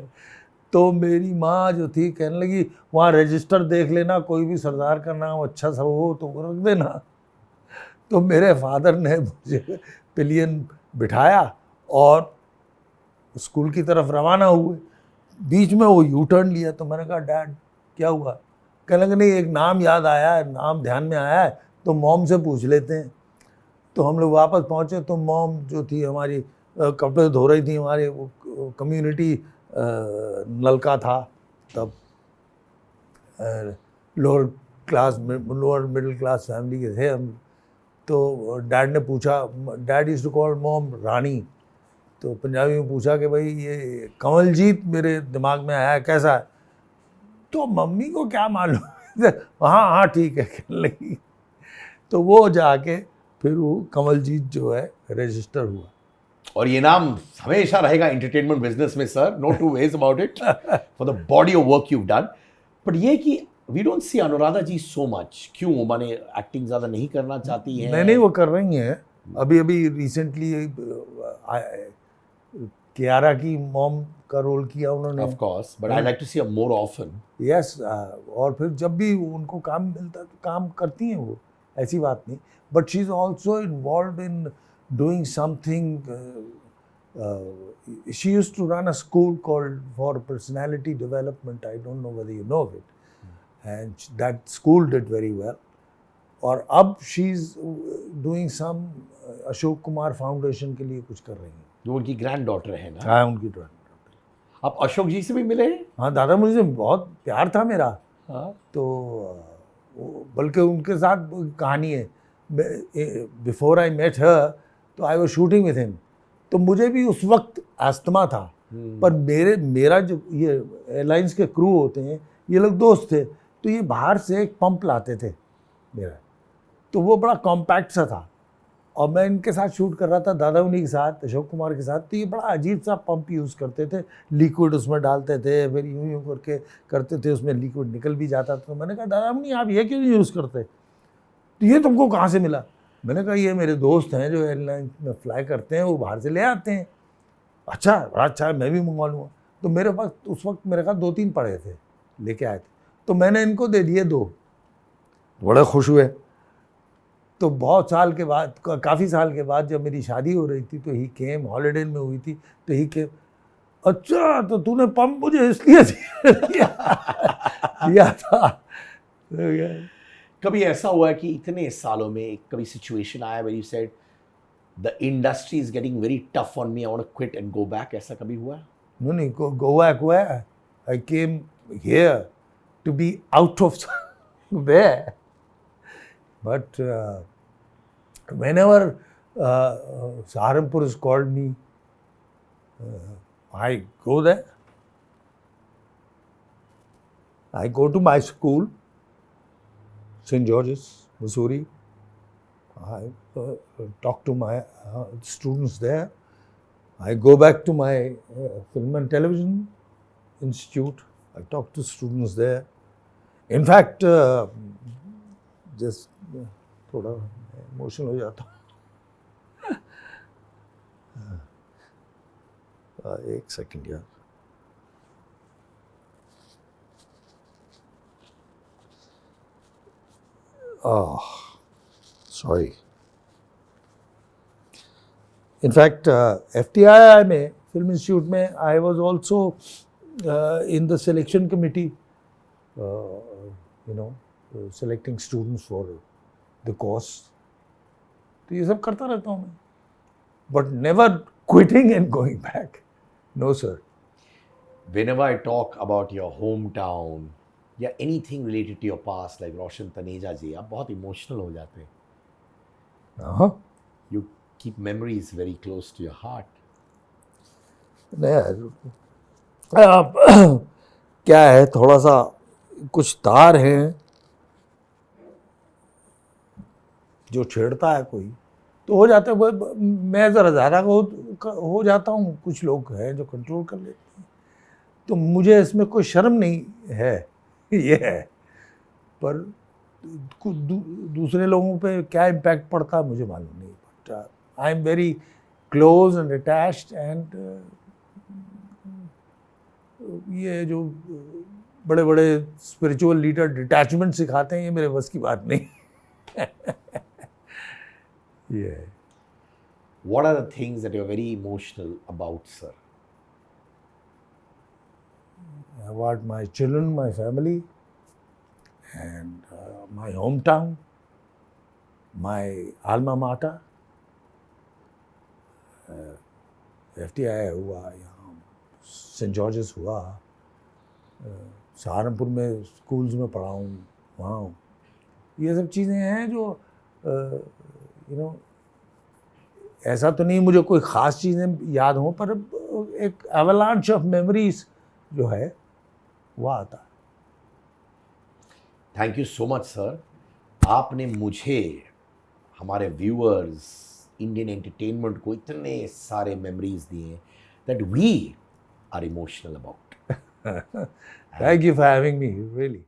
तो मेरी माँ जो थी कहने लगी, वहाँ रजिस्टर देख लेना, कोई भी सरदार का नाम अच्छा सा हो तो वो रख देना। तो मेरे फादर ने मुझे पिलियन बिठाया और स्कूल की तरफ रवाना हुए। बीच में वो यू टर्न लिया, तो मैंने कहा डैड क्या हुआ? कहने लगे नहीं, एक नाम याद आया है, नाम ध्यान में आया है, तो मॉम से पूछ लेते हैं। तो हम लोग वापस पहुँचे तो मॉम जो थी हमारी कपड़े धो रही थी, हमारे वो कम्युनिटी नलका था तब, लोअर मिडिल क्लास फैमिली के थे हम। तो डैड ने पूछा, dad used to call mom Rani, तो पंजाबी में पूछा कि भाई ये कमलजीत मेरे दिमाग में आया है, कैसा है? तो मम्मी को क्या मालूम हाँ हाँ ठीक है कहने लगी। तो वो जाके फिर वो कमलजीत जो है रजिस्टर हुआ। और ये नाम हमेशा रहेगा एंटरटेनमेंट बिजनेस में sir, no two ways about it, for the body of work you done. But ये कि we don't see Anuradha ji so much, क्यों? माने एक्टिंग ज़्यादा नहीं करना चाहती हैं? नहीं वो कर रही हैं, अभी रिसेंटली कियारा की मॉम का रोल किया उन्होंने. Of course, but I like to see her more often. Yes और फिर जब भी उनको काम मिलता है तो काम करती हैं वो, ऐसी बात नहीं. But she is also involve in doing something. She used to run a school called for personality development. I don't know whether you know it. And that school did very well. और अब she is doing some Ashok Kumar foundation के लिए कुछ कर रही हैं. जो उनकी ग्रैंड डॉटर है ना. हाँ उनकी ड्राइंग. आप अशोक जी से भी मिले हैं? हाँ दादा मुझे बहुत प्यार था मेरा. हाँ. तो बल्कि उनके साथ कहानी है. बिफोर आई मेट हर तो I was shooting with him. तो मुझे भी उस वक्त अस्थमा था. पर मेरा जो ये एयरलाइंस के क्रू होते हैं ये लोग दोस्त थे. तो ये बाहर से एक पंप लाते थे मेरा. तो वो बड़ा कॉम्पैक्ट सा था और मैं इनके साथ शूट कर रहा था, दादा उन्हीं के साथ, अशोक कुमार के साथ. तो ये बड़ा अजीब सा पंप यूज़ करते थे. लिक्विड उसमें डालते थे, फिर यूँ यूँ करके करते थे, उसमें लिक्विड निकल भी जाता था. तो मैंने कहा दादा नहीं आप ये क्यों नहीं यूज़ करते? तो ये तुमको कहाँ से मिला? मैंने कहा ये मेरे दोस्त हैं जो एयरलाइन में फ्लाई करते हैं, वो बाहर से ले आते हैं. अच्छा बड़ा अच्छा है, मैं भी मंगवा लूँगा. तो मेरे पास उस वक्त मेरे पास 2-3 पड़े थे, लेके आए थे. तो मैंने इनको दे दिए 2. बड़े खुश हुए. तो बहुत साल के बाद, काफ़ी साल के बाद जब मेरी शादी हो रही थी तो ही केम, हॉलीडे में हुई थी तो ही केम. अच्छा तो तूने पंप मुझे इसलिए दिया था. कभी ऐसा हुआ है कि इतने सालों में कभी सिचुएशन आया where you said the industry is getting very tough on me, I want to quit and go back? ऐसा कभी हुआ? नहीं go back where? I came here to be out of where? But whenever Saharanpur has called me, I go there. I go to my school, St. George's, Missouri. I talk to my students there. I go back to my film and television institute. I talk to students there. In fact, just थोड़ा emotional हो जाता हूँ. एक second यार. Sorry. In fact, FTII में, Film Institute में, I was also in the selection committee, selecting students for the course. तो ये सब करता रहता हूँ मैं. But never quitting and going back. No, sir. Whenever I talk about your hometown या anything related to your past, like रोशन तनेजा जी, आप बहुत इमोशनल हो जाते हैं. You keep memories very close to your heart. क्या है, थोड़ा सा कुछ तार हैं जो छेड़ता है कोई तो हो जाता है. मैं ज़रा ज़्यादा हो जाता हूँ. कुछ लोग हैं जो कंट्रोल कर लेते हैं. तो मुझे इसमें कोई शर्म नहीं है. ये है. पर दूसरे लोगों पे क्या इम्पैक्ट पड़ता है मुझे मालूम नहीं. But I am very close and attached and ये जो बड़े बड़े स्पिरिचुअल लीडर डिटैचमेंट सिखाते हैं ये मेरे बस की बात नहीं. Yeah. What are the things that you're very emotional about, sir? About my children, my family, and my hometown, my alma mater. FTII हुआ, यहाँ सेंट जॉर्जेस हुआ, सहारनपुर में स्कूल्स में पढ़ा हूँ, वहाँ हूँ. ये सब चीज़ें हैं जो ऐसा तो नहीं मुझे कोई ख़ास चीज़ें याद हों, पर एक एवलांच ऑफ मेमोरीज जो है वो आता है. Thank you so much sir. आपने मुझे, हमारे व्यूअर्स, इंडियन एंटरटेनमेंट को इतने सारे मेमोरीज दिए that we are emotional about. Thank you for having me, really.